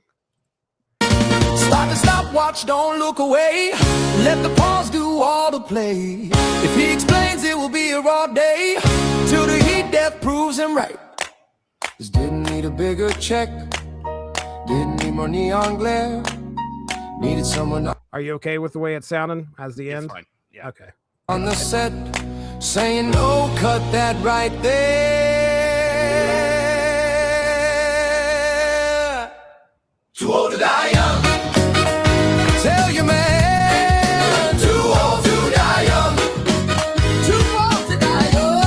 Start the stopwatch, don't look away. Let the pause do all the play. If he explains, it will be a raw day till the heat death proves him right. Just didn't need a bigger check. Didn't need more neon glare. Needed someone. Are you okay with the way it's sounding as the end? Fine. Yeah. Okay. On the set, saying no, cut that right there. Too old to die young. Tell your man. Too old to die young. Too old to die young.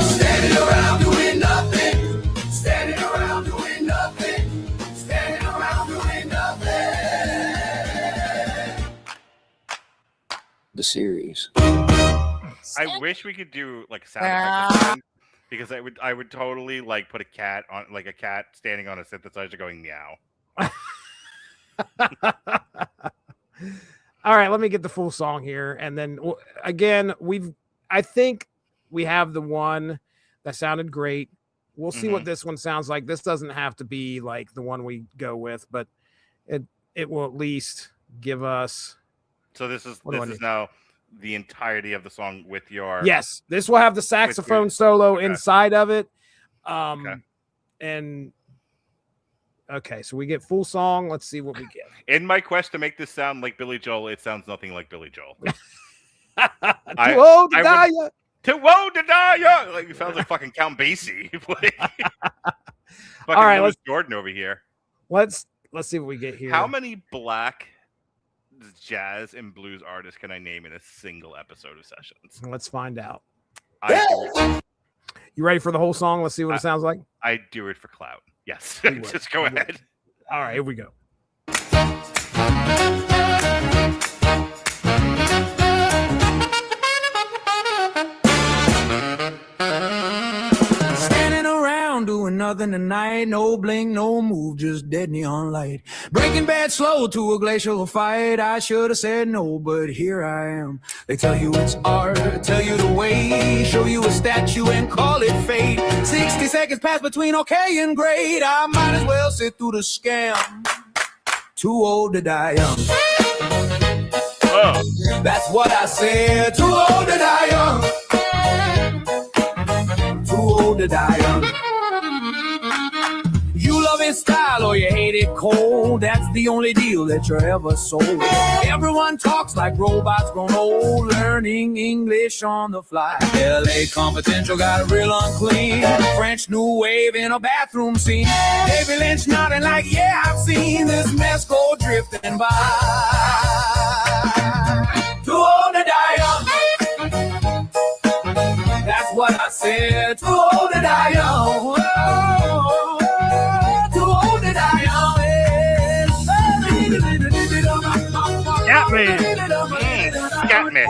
Standing around doing nothing. Standing around doing nothing. Standing around doing nothing. The series. I wish we could do like sound effects again, because I would totally like put a cat on, like a cat standing on a synthesizer going meow. All right, let me get the full song here, and then again, I think we have the one that sounded great. We'll see what Mhm. this one sounds like. This doesn't have to be like the one we go with, but it will at least give us. So this is What do I need? now the entirety of the song with your Yes, this will have the saxophone solo okay. inside of it. Okay. And okay, so we get full song. Let's see what we get. In my quest to make this sound like Billy Joel, it sounds nothing like Billy Joel. Too old to die young. Too old to die young. Like, it sounds like fucking Count Basie. Like, All right, let's Jordan over here. Let's see what we get here. How many black jazz and blues artists can I name in a single episode of Sessions? Let's find out. You ready for the whole song? Let's see what it sounds like. I do it for clout. Yes. You Just go ahead. All right, here we go. Standing around doing nothing tonight. No blink, no move, just dead neon light. Breaking Bad slow to a glacial fight. I should have said no, but here I am. They tell you it's art, tell you to wait, show you a statue and call it fate. 60 seconds pass between okay and great. I might as well sit through the scam. Too old to die young. Oh. That's what I said. Too old to die young. Too old to die young. You love his style or you hate it cold. That's the only deal that you're ever sold. Everyone talks like robots grown old, learning English on the fly. LA Confidential got real unclean. French New Wave in a bathroom scene. David Lynch nodding like, yeah, I've seen this mess go drifting by. Too old to die young. That's what I said. Too old to die young. Too old to die young. Got me. Got me.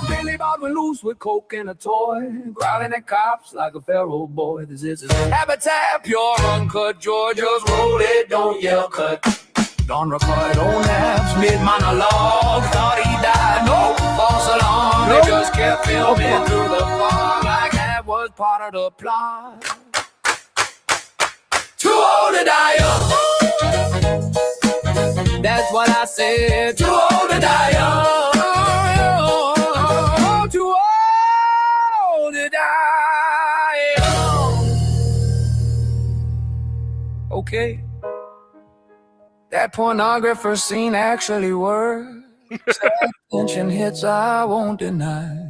Billy Baldwin loose with coke and a toy, growling at cops like a feral boy. This is his habitat, pure uncut Georgia's roll it, don't yell cut. Don't record old naps, mid-monologue. Thought he died, no false alarm. They just kept filming through the fog like that was part of the plot. Too old to die young. That's what I said. Too old to die young. Too old to die young. Okay. That pornographer scene actually worked. Tension hits I won't deny.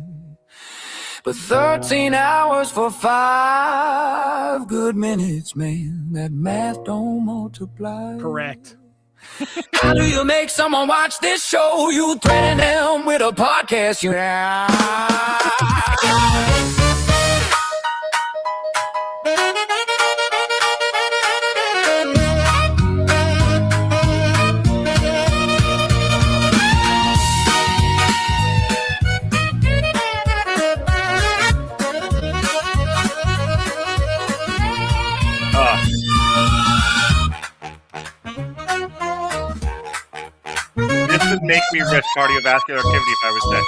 But 13 hours for 5 good minutes, man. That math don't multiply. Correct. How do you make someone watch this show? You threaten them with a podcast. You This would make me risk cardiovascular activity if I was sick.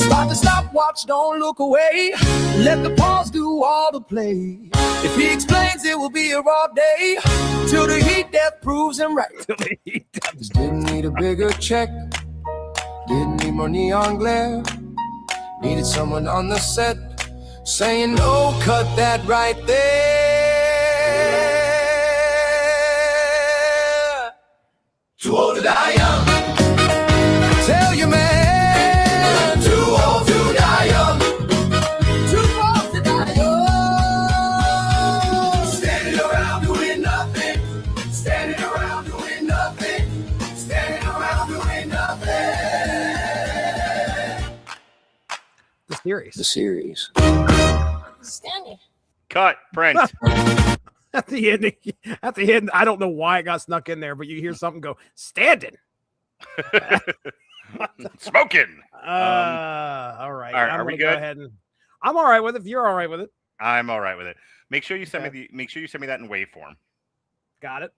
Start the stopwatch, don't look away. Let the pause do all the play. If he explains, it will be a raw day till the heat death proves him right. Just didn't need a bigger check. Didn't need more neon glare. Needed someone on the set saying, no, cut that right there. Too old to die young. Tell your man. Too old to die young. Too old to die young. Standing around doing nothing. Standing around doing nothing. Standing around doing nothing. The series. The series. Standing. Cut. Print. At the end, I don't know why it got snuck in there, but you hear something go, standing. Smoking. All right. Are we go good? ahead and I'm all right with it. If you're all right with it. I'm all right with it. Make sure you send me that in wave form. Got it.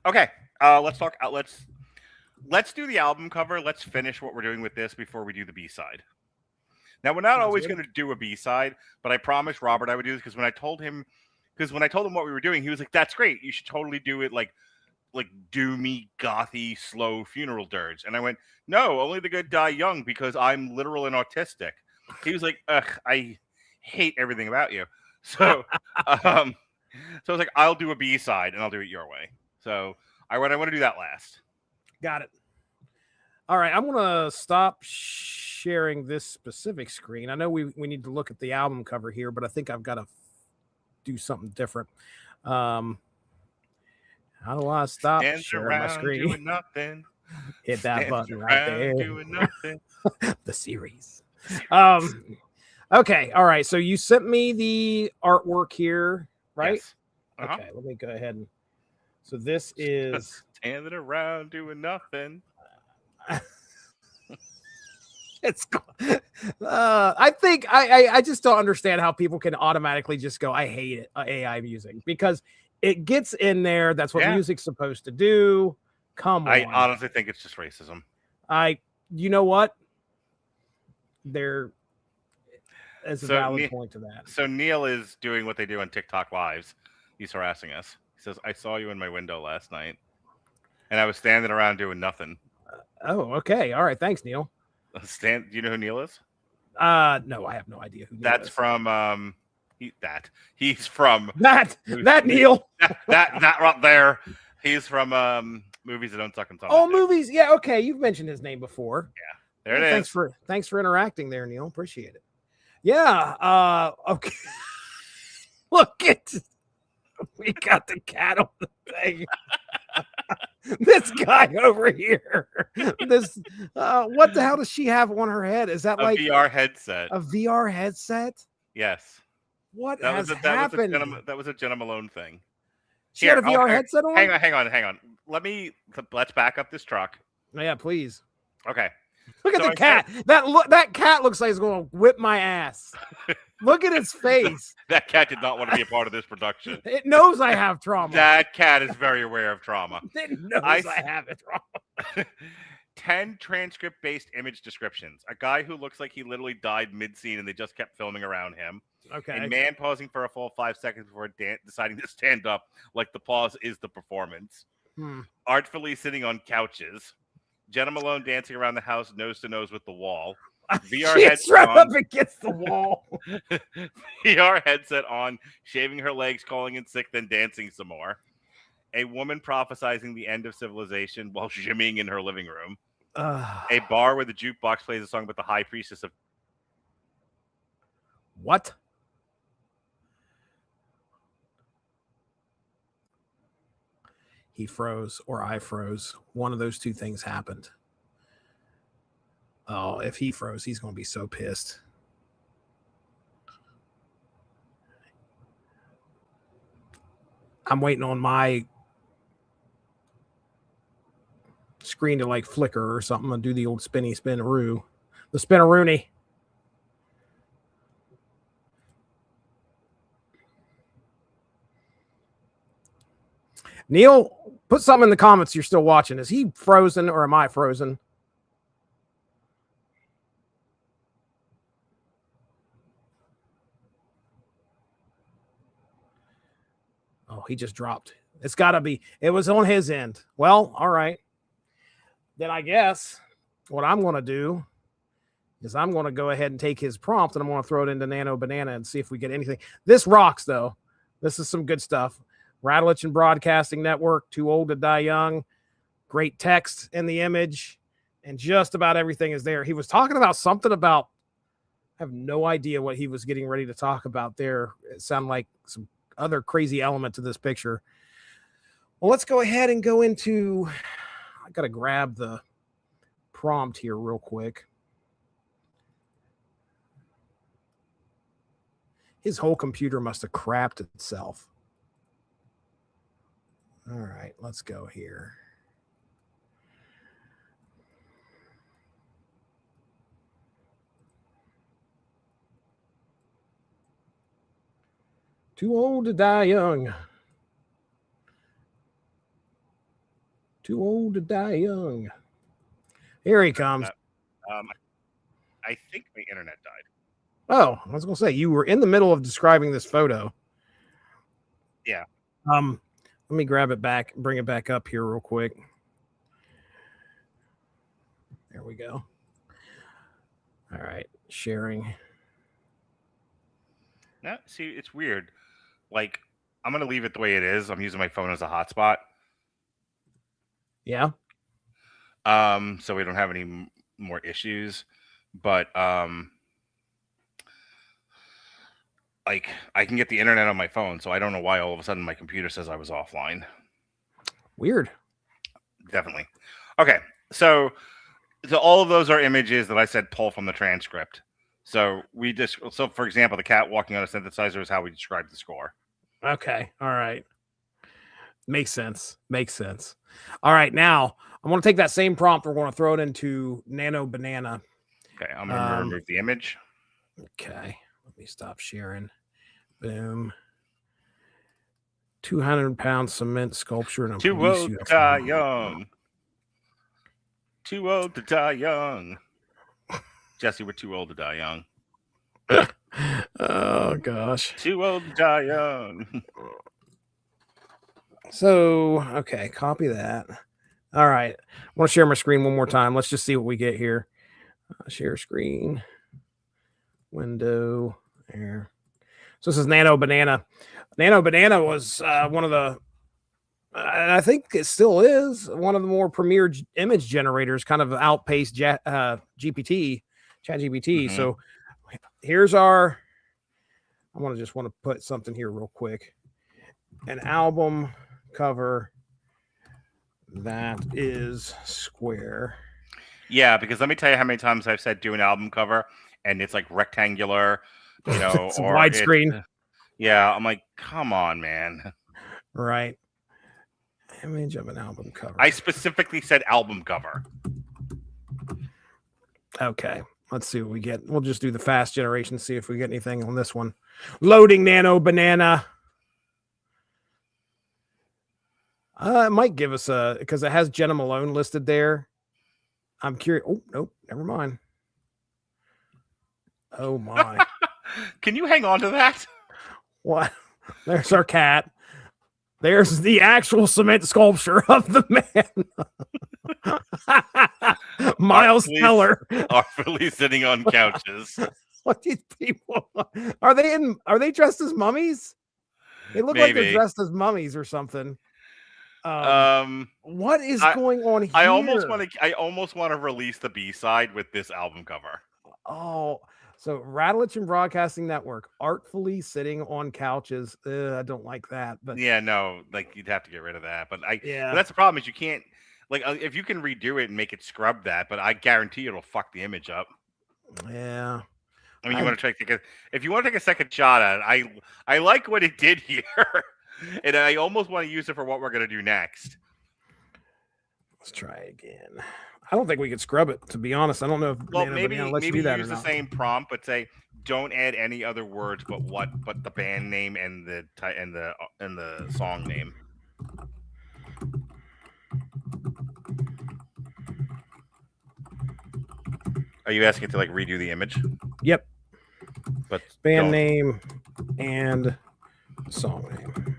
Okay, let's talk. Let's do the album cover. Let's finish what we're doing with this before we do the B side. Now we're not Sounds always good. going to do a B side, but I promised Robert I would do this because when I told him what we were doing, he was like, "That's great. You should totally do it like doomy, gothy, slow funeral dirge." And I went, "No, only the good die young because I'm literal and autistic." He was like, "Ugh, I hate everything about you." So, so I was like, "I'll do a B side and I'll do it your way." So I want to do that last. Got it. All right, I'm gonna stop sharing this specific screen. I know we need to look at the album cover here, but I think I've got to do something different. How do I stop Stands sharing my around screen? doing nothing. Hit that Stands button right around there. doing nothing. The series. Okay, all right. So you sent me the artwork here, right? Yes. Uh-huh. Okay, let me go ahead and. So this is standing around doing nothing. it's. I think I just don't understand how people can automatically just go, I hate it, AI music, because it gets in there. That's what music's supposed to do. Come on. I honestly think it's just racism. You know what? There is a valid point to that. So Neil is doing what they do on TikTok lives. He's harassing us. He says, "I saw you in my window last night, and I was standing around doing nothing." Oh, okay. All right. Thanks, Neil. Do you know who Neil is? No, I have no idea who Neil That's is. From he's from that Neil. that right there. He's from Movies That Don't Suck and Sunday. Oh, movies. Yeah, okay. You've mentioned his name before. Yeah. There it is. Thanks for interacting there, Neil. Appreciate it. Yeah. Okay. Look at we got the cat on the thing. This guy over here. This what the hell does she have on her head? Is that a like VR headset? A VR headset? Yes. What has happened? That was a Jenna Malone thing. She had a VR headset on? Hang on. Let's back up this truck. Oh, yeah, please. Okay. Look at the cat. That cat looks like it's going to whip my ass. Look at its face. That cat did not want to be a part of this production. It knows I have trauma. That cat is very aware of trauma. It knows I have it trauma. 10 transcript-based image descriptions. A guy who looks like he literally died mid-scene and they just kept filming around him. Okay. A man pausing for a full 5 seconds before deciding to stand up, like the pause is the performance. Artfully sitting on couches. Jenna Malone dancing around the house nose to nose with the wall. VR headset right on. Up against the wall. VR headset on, shaving her legs, calling in sick, then dancing some more. A woman prophesizing the end of civilization while shimmying in her living room. A bar where the jukebox plays a song about the high priestess of... What? He froze or I froze. One of those two things happened. Oh, if he froze, he's going to be so pissed. I'm waiting on my screen to like flicker or something and do the old spinaroo. The spinaroonie. Neil, put something in the comments you're still watching. Is he frozen or am I frozen? Oh, he just dropped. It's got to be. It was on his end. Well, all right. Then I guess what I'm going to do is I'm going to go ahead and take his prompt and I'm going to throw it into Nano Banana and see if we get anything. This rocks, though. This is some good stuff. Rattlich and Broadcasting Network, Too Old to Die Young. Great text in the image. And just about everything is there. He was talking about something about, I have no idea what he was getting ready to talk about there. It sounded like some other crazy element to this picture. Well, let's go ahead and go into, I got to grab the prompt here real quick. His whole computer must have crapped itself. All right, let's go here. Too old to die young. Too old to die young. Here he comes. I think my internet died. Oh, I was going to say, you were in the middle of describing this photo. Yeah. Let me grab it back, bring it back up here real quick. There we go. All right, sharing. No, see, it's weird. Like, I'm gonna leave it the way it is. I'm using my phone as a hotspot. Yeah. So we don't have any more issues. But like, I can get the internet on my phone, so I don't know why all of a sudden my computer says I was offline. Weird. Definitely. Okay, so all of those are images that I said pull from the transcript. So for example, the cat walking on a synthesizer is how we describe the score. Okay. All right. Makes sense. All right. Now I'm going to take that same prompt. We're going to throw it into Nano Banana. Okay. I'm going to remove the image. Okay. Let me stop sharing. Boom. 200-pound cement sculpture. And Too old to die young. Too old to die young. Jesse, we're too old to die young. Oh, gosh. Too old to die young. So, okay, copy that. All right. I want to share my screen one more time. Let's just see what we get here. Share screen. Window. There. So this is Nano Banana. Nano Banana was one of the, I think it still is, one of the more premier image generators, kind of outpaced ChatGPT. Mm-hmm. So here's our, I want to put something here real quick. An album cover that is square. Yeah, because let me tell you how many times I've said do an album cover and it's like rectangular, you know, or widescreen. Yeah, I'm like, come on, man. Right. Image of an album cover. I specifically said album cover. Okay. Let's see what we get. We'll just do the fast generation, see if we get anything on this one. Loading Nano Banana. It might give us because it has Jenna Malone listed there. I'm curious. Oh, nope. Never mind. Oh, my. Can you hang on to that? What? There's our cat. There's the actual cement sculpture of the man. Miles Teller. Artfully sitting on couches. What these people are they dressed as mummies? They look like they're dressed as mummies or something. What is going on here? I almost want to release the B-side with this album cover. Oh, so Rattlich and Broadcasting Network artfully sitting on couches. I don't like that, but yeah, no, like you'd have to get rid of that. But but that's the problem is you can't, like, if you can redo it and make it scrub that, but I guarantee it'll fuck the image up. Yeah. I mean, if you want to take a second shot at it, I like what it did here. And I almost want to use it for what we're going to do next. Let's try again. I don't think we could scrub it, to be honest. I don't know if maybe use the same prompt, but say don't add any other words but the band name and the song name. Are you asking it to like redo the image? Yep. But band name and song name.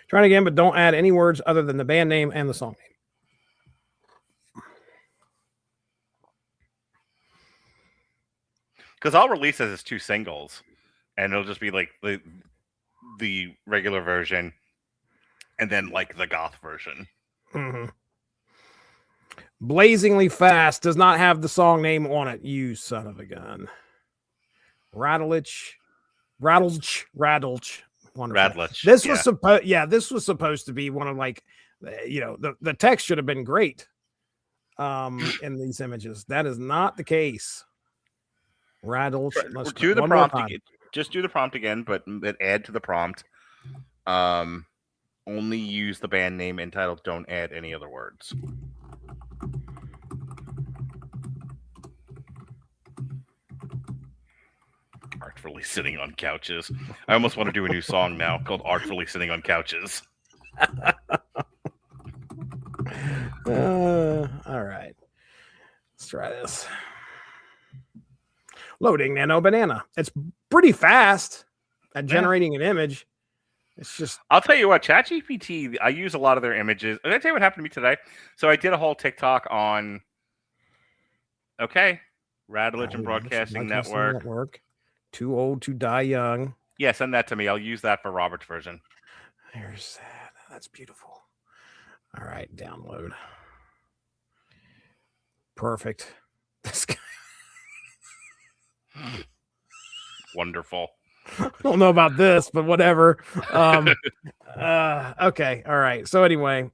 Try it again, but don't add any words other than the band name and the song name. Because I'll release it as 2 singles, and it'll just be like the regular version, and then like the goth version. Mm-hmm. Blazingly Fast does not have the song name on it. You son of a gun. Rattlich. Wonderful. This was supposed to be one of like, the text should have been great in these images. That is not the case. Rattlich. Let's do the prompt again. Just do the prompt again, but add to the prompt. Only use the band name and title. Don't add any other words. Artfully Sitting on Couches. I almost want to do a new song now called Artfully Sitting on Couches. try this. Loading Nano Banana. It's pretty fast at generating an image. It's just. I'll tell you what, ChatGPT, I use a lot of their images. Did I tell you what happened to me today? So I did a whole TikTok on, Radulich and Broadcasting Network. Too old to die young. Yeah, send that to me. I'll use that for Robert's version. There's that. That's beautiful. All right, download. Perfect. This guy. Wonderful. I don't know about this, but whatever. Okay. All right. So anyway,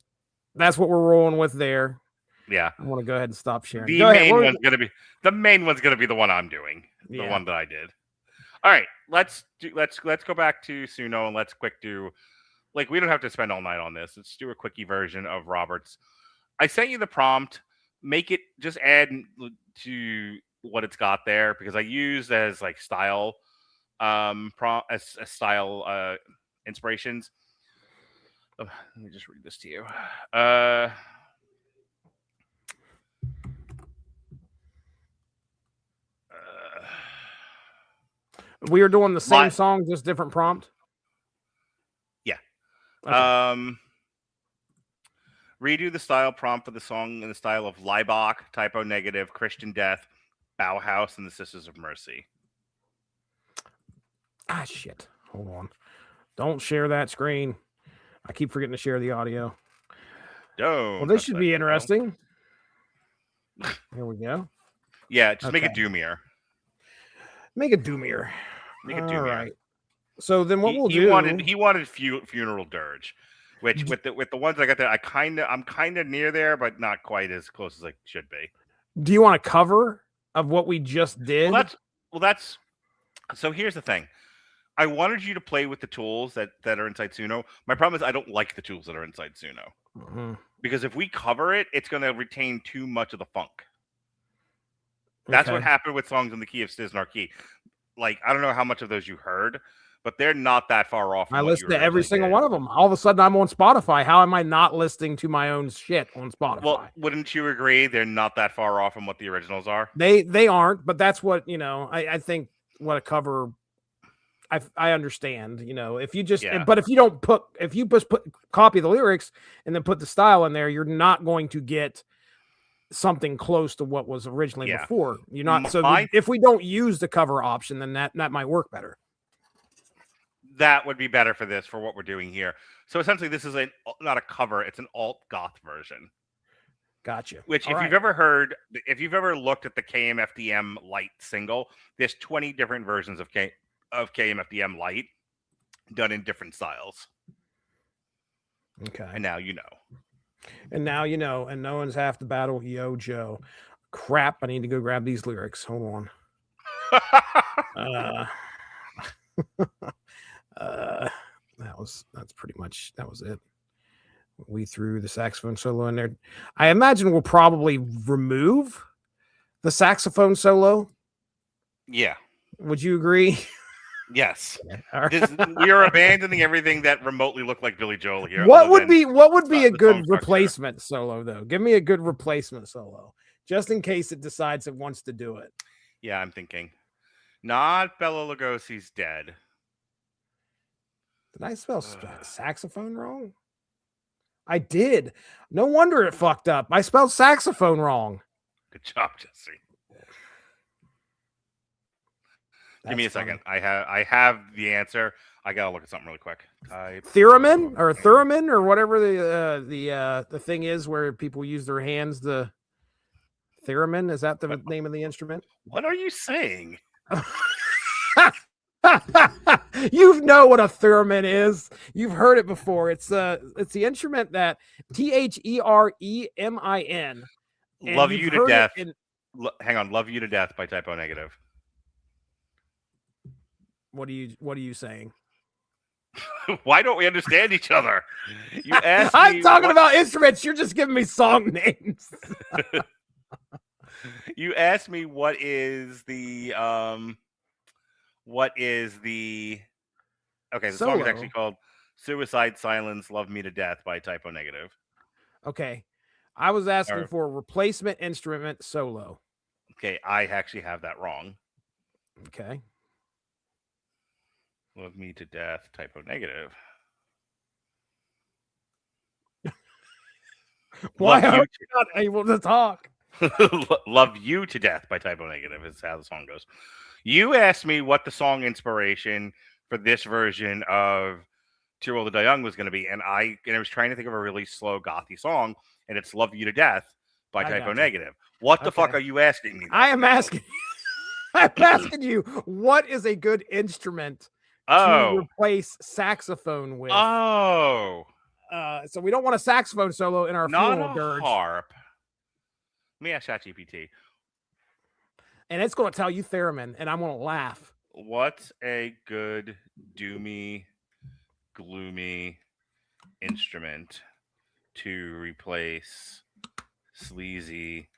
that's what we're rolling with there. Yeah. I want to go ahead and stop sharing. The main one's gonna be the one I'm doing. The one that I did. All right. Let's go back to Suno and let's quick do, like, we don't have to spend all night on this. Let's do a quickie version of Robert's. I sent you the prompt. Make it, just add to what it's got there, because I used as like style style inspirations. Let me just read this to you. We are doing the same song, just different prompt. Yeah. Okay. Redo the style prompt for the song in the style of Liebach, Typo Negative, Christian Death, Bauhaus, and the Sisters of Mercy. Ah, shit. Hold on. Don't share that screen. I keep forgetting to share the audio. Don't. Well, this should be interesting. Here we go. Yeah, just make it doomier. Make it doomier. Make it doomier. All right. So then what we'll do? He wanted funeral dirge, which with the ones I got there, I'm kind of near there, but not quite as close as I should be. Do you want a cover of what we just did? That's so here's the thing. I wanted you to play with the tools that are inside Suno. My problem is I don't like the tools that are inside Suno. Mm-hmm. Because if we cover it, it's going to retain too much of the funk. That's what happened with songs in the key of Stiznark key. Like, I don't know how much of those you heard, but they're not that far off. I listen to every single one of them. All of a sudden, I'm on Spotify. How am I not listening to my own shit on Spotify? Well, wouldn't you agree they're not that far off from what the originals are? They aren't, but that's what, I think what a cover, I understand, if you just, but if you don't copy the lyrics and then put the style in there, you're not going to get something close to what was originally before. You're not. So if we don't use the cover option, then that might work better. That would be better for what we're doing here. So essentially, this is not a cover; it's an alt goth version. Gotcha. Which, if you've ever looked at the KMFDM Lite single, there's 20 different versions of KMFDM Lite done in different styles. Okay. And now you know. And now you know, and no one's half the battle. Yo, Joe. Crap, I need to go grab these lyrics. Hold on. That was it. We threw the saxophone solo in there. I imagine we'll probably remove the saxophone solo. Yeah. Would you agree? Yes. We are abandoning everything that remotely looked like Billy Joel here. What would be a good replacement solo, though? Give me a good replacement solo, just in case it decides it wants to do it. Yeah, I'm thinking. Not Bela Lugosi's dead. Did I spell saxophone wrong? I did. No wonder it fucked up. I spelled saxophone wrong. Good job, Jesse. Give me a second. I have the answer. I gotta look at something really quick. Theremin or whatever the thing is where people use their hands. The theremin, is that the name of the instrument? What are you saying? You know what a theremin is. You've heard it before. It's the instrument that THEREMIN. Love You to Death. Hang on, Love You to Death by Typo Negative. What are you saying? Why don't we understand each other? You asked me. I'm talking about instruments. You're just giving me song names. You asked me what is the okay, the song is actually called Suicide Silence Love Me to Death by Typo Negative. Okay. I was asking for a replacement instrument solo. Okay, I actually have that wrong. Okay. Love me to death, typo negative. Why Love are you you not able to talk? Love You to Death by Typo Negative is how the song goes. You asked me what the song inspiration for this version of Too Old to Die Young was going to be, and I was trying to think of a really slow gothy song, and it's Love You to Death by I Typo gotcha. Negative. What the fuck Okay. are you asking me? I am asking I'm asking you, what is a good instrument to Oh. replace saxophone with? Oh. So we don't want a saxophone solo in our Not funeral a dirge. harp. Let me ask ChatGPT. And it's going to tell you theremin, and I'm going to laugh. What's a good doomy, gloomy instrument to replace sleazy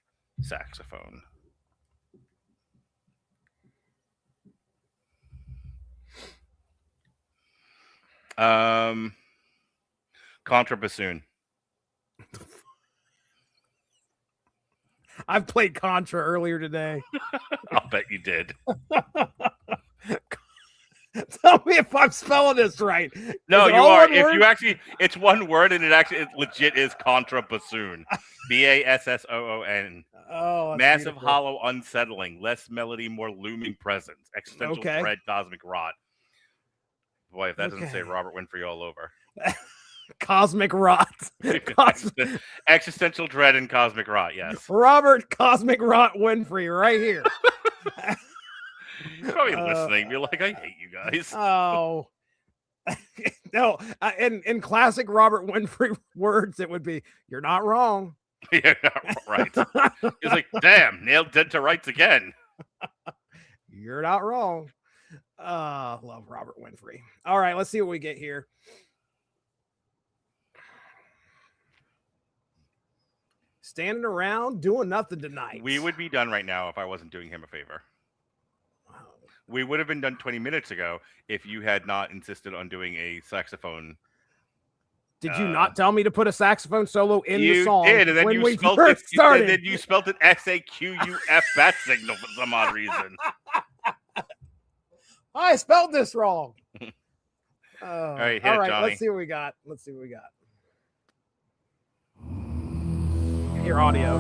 saxophone? Contrabassoon. I've played Contra earlier today. I'll bet you did. Tell me if I'm spelling this right. No, Is it you all are. one If word? you actually, it's one word, and it legit is contrabassoon. Bassoon. Oh, that's Massive, beautiful. hollow, unsettling, less melody, more looming presence, existential Okay. dread, cosmic rot. Boy, if that doesn't say Okay. Robert Winfrey all over. Cosmic rot. Existential dread and cosmic rot, yes. Robert Cosmic Rot Winfrey right here. He's probably listening. Be like, I hate you guys. Oh. No, in classic Robert Winfrey words, it would be, "You're not wrong." Yeah, right. He's like, damn, nailed dead to rights again. You're not wrong. Love Robert Winfrey. All right, let's see what we get here. Standing around doing nothing tonight. We would be done right now if I wasn't doing him a favor. Wow. We would have been done 20 minutes ago if you had not insisted on doing a saxophone. Did you not tell me to put a saxophone solo in you the song did, and then when you we spelled first it. started? And then you spelled it SAQUF bat signal for some odd reason. I spelled this wrong. All right, all right. Johnny. Let's see what we got. Hear audio.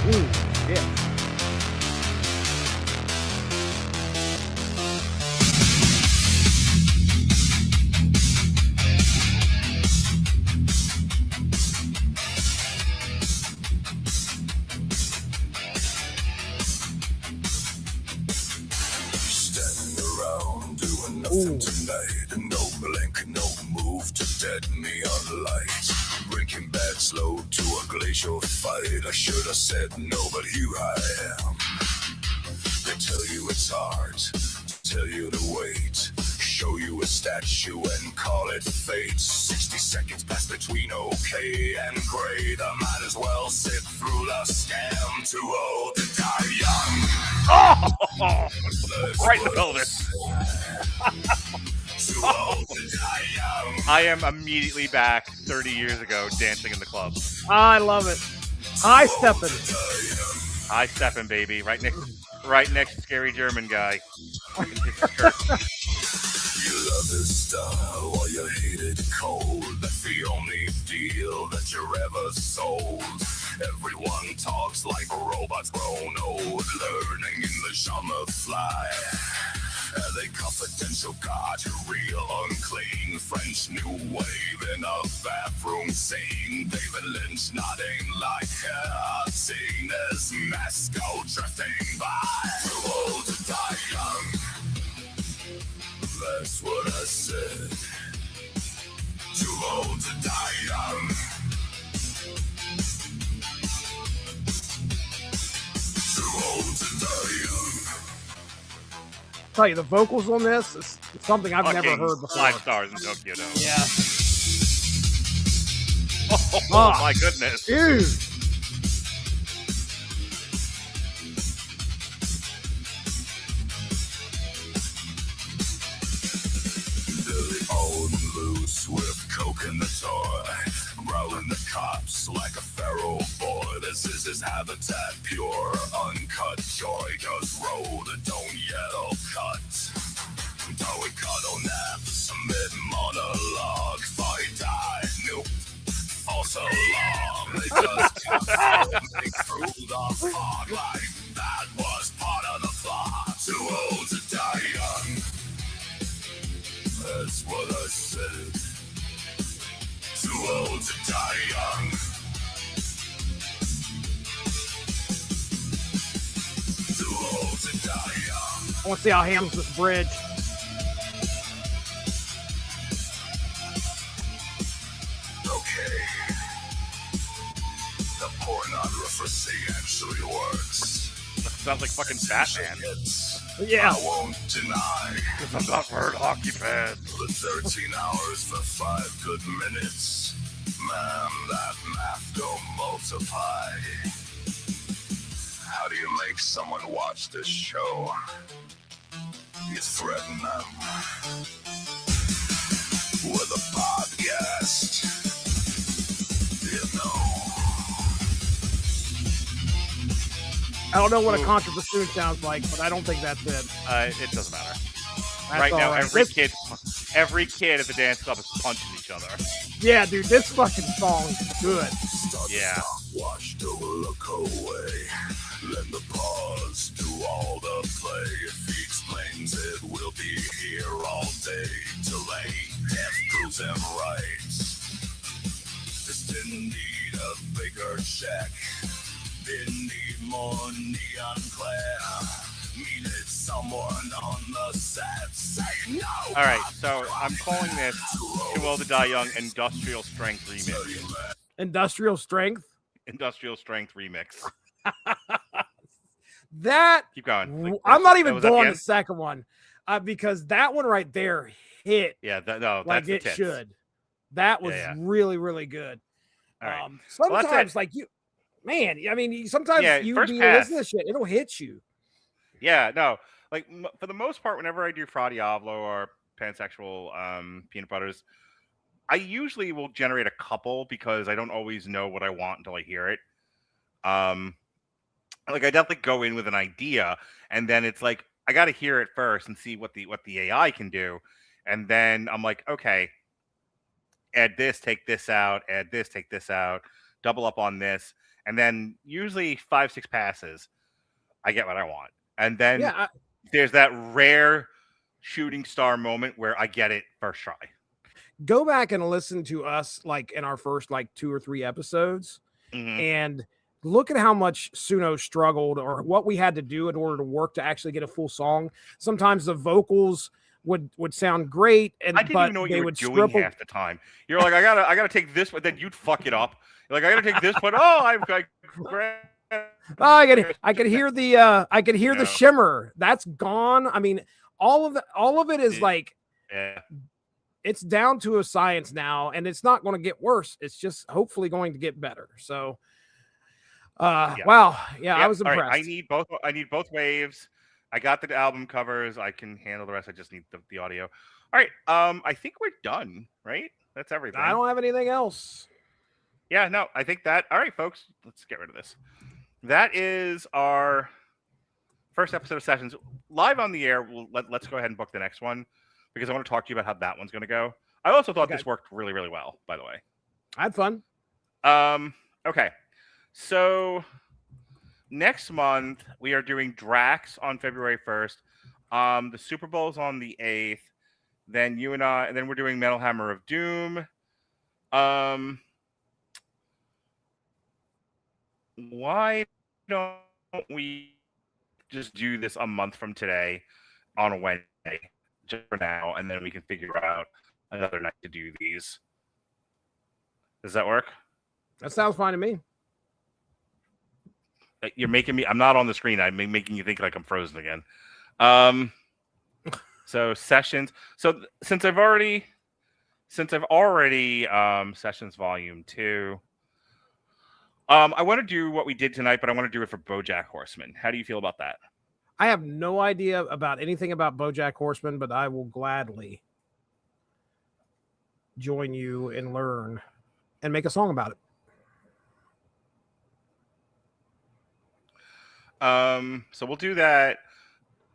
Ooh, shit. Standing around doing nothing tonight. No blink, no move to dead neon light. Breaking Bad slow to a glacial fight. I should have said no, but here I am. They tell you it's art, tell you to wait. Show you a statue and call it fate. 60 seconds pass between okay and great. I might as well sit through the scam. Too old to die young. Oh, right in the pelvis. Too old to die young. I am immediately back 30 years ago dancing in the club. I love it. High stepping. High stepping, baby. Right next to scary German guy. You love this style while you hate it cold. That's the only deal that you're ever sold. Everyone talks like robots grown old, learning English on the fly. They confidential got real unclean French new wave in a bathroom scene. David Lynch nodding like a scene as masks go drifting by. Too old to die young. That's what I said. Too old to die young. Too old to die young. Tell you, the vocals on this is something I've never heard before. 5 stars in Tokyo Dome. Yeah. Oh, my goodness. Dude. habitat, pure, uncut joy. Just roll it, don't yell, cut. Don't cuddle nap, submit monologue, fight, die, nope. Also long, they just kept filming through the fog like that was part of the plot. Too old to die young, that's what I said. Too old to die young. Too old to die young. I want to see how Ham's this bridge. Okay. The pornography actually works. Sounds like fucking Batman. Yeah. I won't deny. Because I'm not wearing hockey pads. The 13 hours for 5 good minutes. Man, that math don't multiply. How do you make someone watch this show? You threaten them with a podcast. You know. I don't know what a contra bassoon sounds like, but I don't think that's it. It doesn't matter. That's Right now, all right. every kid at the dance club is punching each other. Yeah, dude, this fucking song's good. Yeah. Watch, don't look away. Let the pause do all the play. If he explains it, we'll be here all day till they have proves him right. This didn't need a bigger check. Didn't need more neon glare. Needed someone on the set. Say no. All right, so I'm calling this Too Old to Die Young Industrial Strength Remix. Industrial strength. Industrial Strength Remix. That Keep going. Like, I'm not that even was at the going end? the second one because that one right there hit Yeah, no, like that's it the tits. should. That was Yeah. really, really good. All right. Sometimes, that's it. like you, man, I mean, sometimes Yeah, you first be pass. listening to shit, it'll hit you. Yeah, no. Like for the most part, whenever I do Fra Diavolo or pansexual peanut butters, I usually will generate a couple because I don't always know what I want until I hear it. Like I definitely go in with an idea, and then it's like I got to hear it first and see what the AI can do, and then I'm like, okay, add this, take this out, add this, take this out, double up on this, and then usually 5-6 passes, I get what I want, and then Yeah, there's that rare shooting star moment where I get it first try. go back and listen to us like in our first like 2 or 3 episodes Mhm. and look at how much Suno struggled or what we had to do in order to work to actually get a full song. Sometimes the vocals would sound great, and I didn't but even know what they you were would doing scribble. half the time. You're like, I gotta take this, but then you'd fuck it up. You're like, I gotta take this, but oh, I Oh, I could hear the Yeah. the shimmer. That's gone. I mean, all of it is Yeah. like yeah. it's down to a science now, and it's not going to get worse. It's just hopefully going to get better. So, Yeah. wow, yeah, I Yep. was All impressed. right, I need both waves. I got the album covers. I can handle the rest. I just need the audio. All right. I think we're done. Right. That's everything. I don't have anything else. Yeah. No. I think that. All right, folks. Let's get rid of this. That is our first episode of Sessions live on the air. Let's go ahead and book the next one because I want to talk to you about how that one's going to go. I also thought Okay. this worked really, really well. By the way. I had fun. Okay. So next month we are doing Drax on February 1st. The Super Bowl's on the 8th. Then you and I, and then we're doing Metal Hammer of Doom. Why don't we just do this a month from today on a Wednesday, just for now, and then we can figure out another night to do these. Does that work? That sounds fine to me. You're making me. I'm not on the screen. I'm making you think like I'm frozen again. So Sessions. So since I've already Sessions Volume 2. I want to do what we did tonight, but I want to do it for BoJack Horseman. How do you feel about that? I have no idea about anything about BoJack Horseman, but I will gladly join you and learn and make a song about it. So we'll do that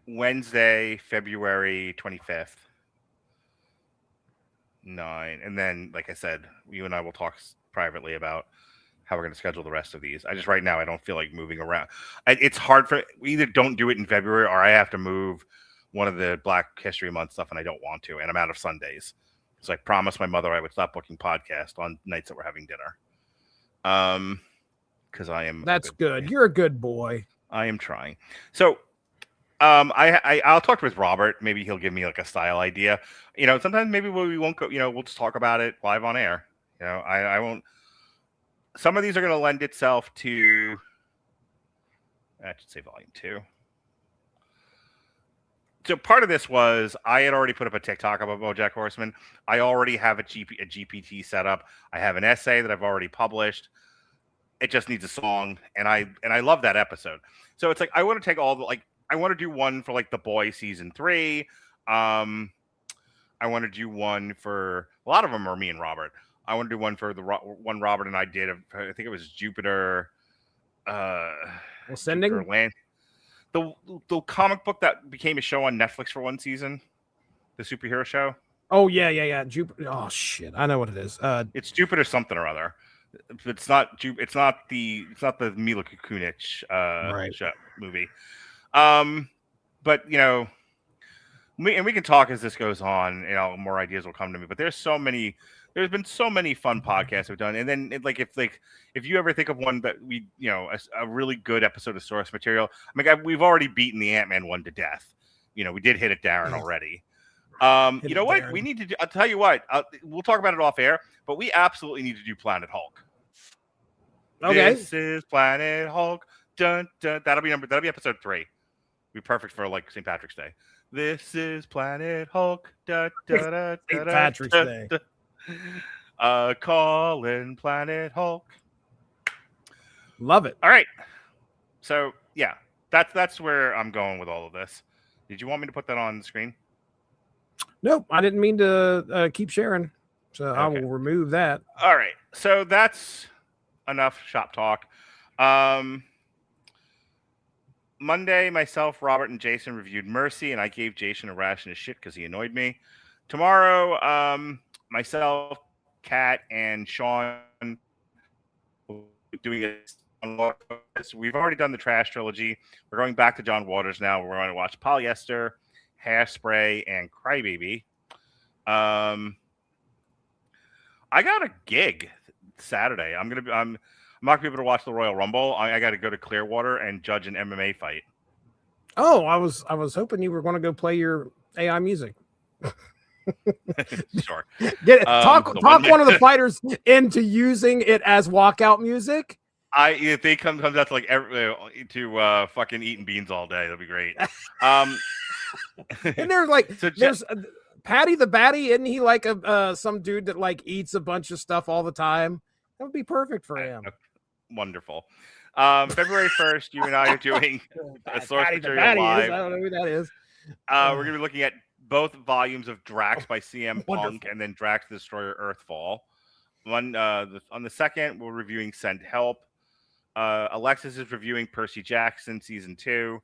Wednesday, February 25th. 9. And then, like I said, you and I will talk privately about how we're going to schedule the rest of these. I just, right now, I don't feel like moving around. It's hard we either don't do it in February or I have to move one of the Black History Month stuff and I don't want to. And I'm out of Sundays. So I promised my mother I would stop booking podcasts on nights that we're having dinner. Because I am. That's good. You're a good boy. I am trying. So, I'll talk with Robert. Maybe he'll give me like a style idea. You know, sometimes maybe we won't go. You know, we'll just talk about it live on air. You know, I won't. Some of these are going to lend itself to. I should say volume 2. So part of this was I had already put up a TikTok about BoJack Horseman. I already have a GPT set up. I have an essay that I've already published. It just needs a song, and I love that episode. So it's like I want to take all the I want to do one for like The Boys season 3. I want to do one for a lot of them are me and Robert. I want to do one for the one Robert and I did. I think it was Jupiter. Ascending. Jupiter Land. The comic book that became a show on Netflix for one season, the superhero show. Oh yeah. Jupiter. Oh shit, I know what it is. It's Jupiter something or other. It's not the Mila Kukunich show, movie. But you know, we can talk as this goes on. You know, more ideas will come to me. But there's been so many fun podcasts we've done, and then if you ever think of one that we, you know, a really good episode of source material. I mean, we've already beaten the Ant-Man one to death. You know, we did hit it, Darren, already. You know what? Darren. We need to do. I'll tell you what. We'll talk about it off air. But we absolutely need to do Planet Hulk. Okay. This is Planet Hulk. Dun, dun. That'll be episode 3. Be perfect for like St. Patrick's Day. This is Planet Hulk. Da, da, da, da, St. Patrick's Day. Calling Planet Hulk. Love it. All right. So yeah, that's where I'm going with all of this. Did you want me to put that on the screen? Nope, I didn't mean to keep sharing, so okay. I will remove that. All right. So that's enough shop talk. Monday, myself, Robert, and Jason reviewed Mercy, and I gave Jason a ration of shit because he annoyed me. Tomorrow, myself, Kat, and Sean will be doing it. We've already done the Trash trilogy. We're going back to John Waters now. We're going to watch Polyester, Hairspray, and Crybaby. I got a gig Saturday. I'm not gonna be able to watch the Royal Rumble. I got to go to Clearwater and judge an MMA fight. Oh, I was hoping you were going to go play your AI music. Sure. Get it. Talk one of the fighters into using it as walkout music. If they comes out to fucking eating beans all day, that'd be great. And there's there's Patty the Batty, isn't he like some dude that like eats a bunch of stuff all the time? That would be perfect for him. Wonderful. February 1st, you and I are doing a source material live. I don't know who that is. We're going to be looking at both volumes of Drax by CM Punk and then Drax the Destroyer Earthfall. On the 2nd, we're reviewing Send Help. Alexis is reviewing Percy Jackson Season 2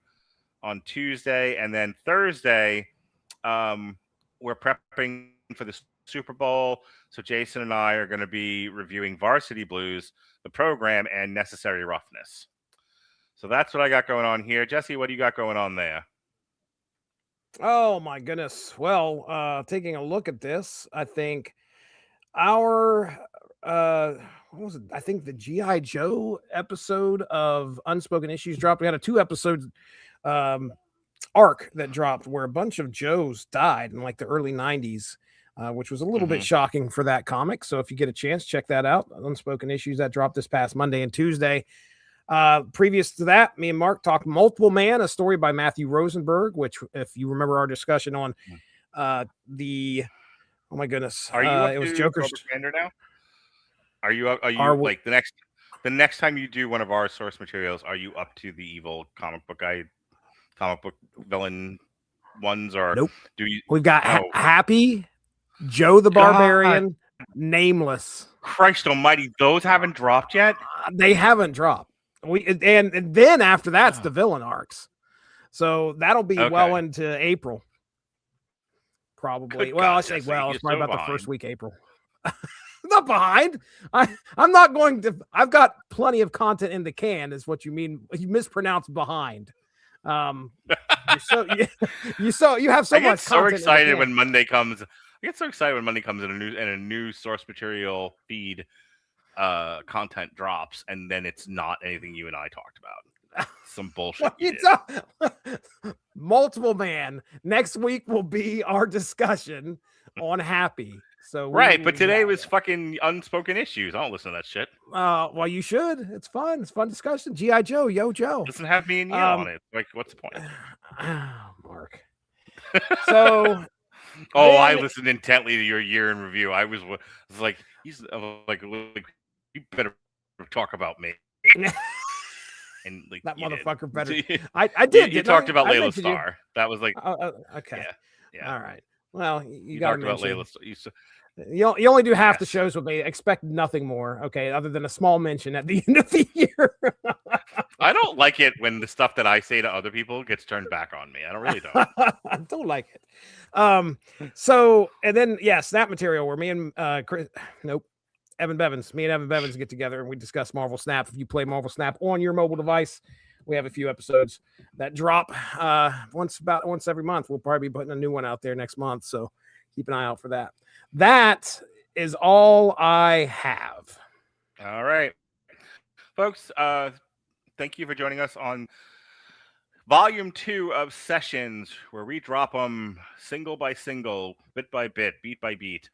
on Tuesday. And then Thursday, we're prepping for the Super Bowl. So Jason and I are going to be reviewing Varsity Blues, the program, and Necessary Roughness. So that's what I got going on here. Jesse, what do you got going on there? Oh my goodness. Well, taking a look at this, I think our what was it? I think the G.I. Joe episode of Unspoken Issues dropped. We had a 2-episode arc that dropped where a bunch of Joes died in like the early 90s. Which was a little bit shocking for that comic. So if you get a chance, check that out. Unspoken Issues that dropped this past Monday and Tuesday. Previous to that, me and Mark talked Multiple Man, a story by Matthew Rosenberg, which, if you remember our discussion on oh my goodness, are you it was Joker's now? Are you like the next time you do one of our source materials, are you up to the evil comic book villain ones, or nope? We've got Happy, Joe the Barbarian, Nameless. Christ almighty, those haven't dropped yet? They haven't dropped. And then after that's the villain arcs. So that'll be well Okay. into April. Probably. Good well, God, I say Jesse, well, you're it's probably so about the behind. first week April. Not behind. I'm not going to. I've got plenty of content in the can. Is what you mean? You mispronounced behind. You have so I much get so content excited in the can. when Monday comes. I get so excited when Monday comes and a new source material feed content drops, and then it's not anything you and I talked about. Some bullshit. What you you Multiple man. Next week will be our discussion on Happy. So right, but today was fucking unspoken issues. I don't listen to that shit. Well, you should. It's fun. It's fun discussion. G.I. Joe, Yo Joe. Doesn't have me and you on it. Like, what's the point? Mark. So I listened intently to your year in review. I was like, he's like, you better talk about me. And like that motherfucker did. better. I did. You talked about Layla Starr. That was like, okay. Yeah. All right. Well, you talked about Layla Starr. You only do half the shows with me. Expect nothing more, okay, other than a small mention at the end of the year. I don't like it when the stuff that I say to other people gets turned back on me. I really don't. I don't like it. So, and then, Snap Material, where me and Evan Bevins get together and we discuss Marvel Snap. If you play Marvel Snap on your mobile device, we have a few episodes that drop once every month. We'll probably be putting a new one out there next month, so keep an eye out for that. That is all I have. All right, folks. Thank you for joining us on Volume 2 of Sessions, where we drop them single by single, bit by bit, beat by beat.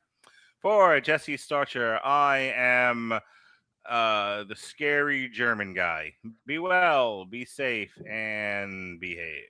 For Jesse Starcher, I am the scary German guy. Be well, be safe, and behave.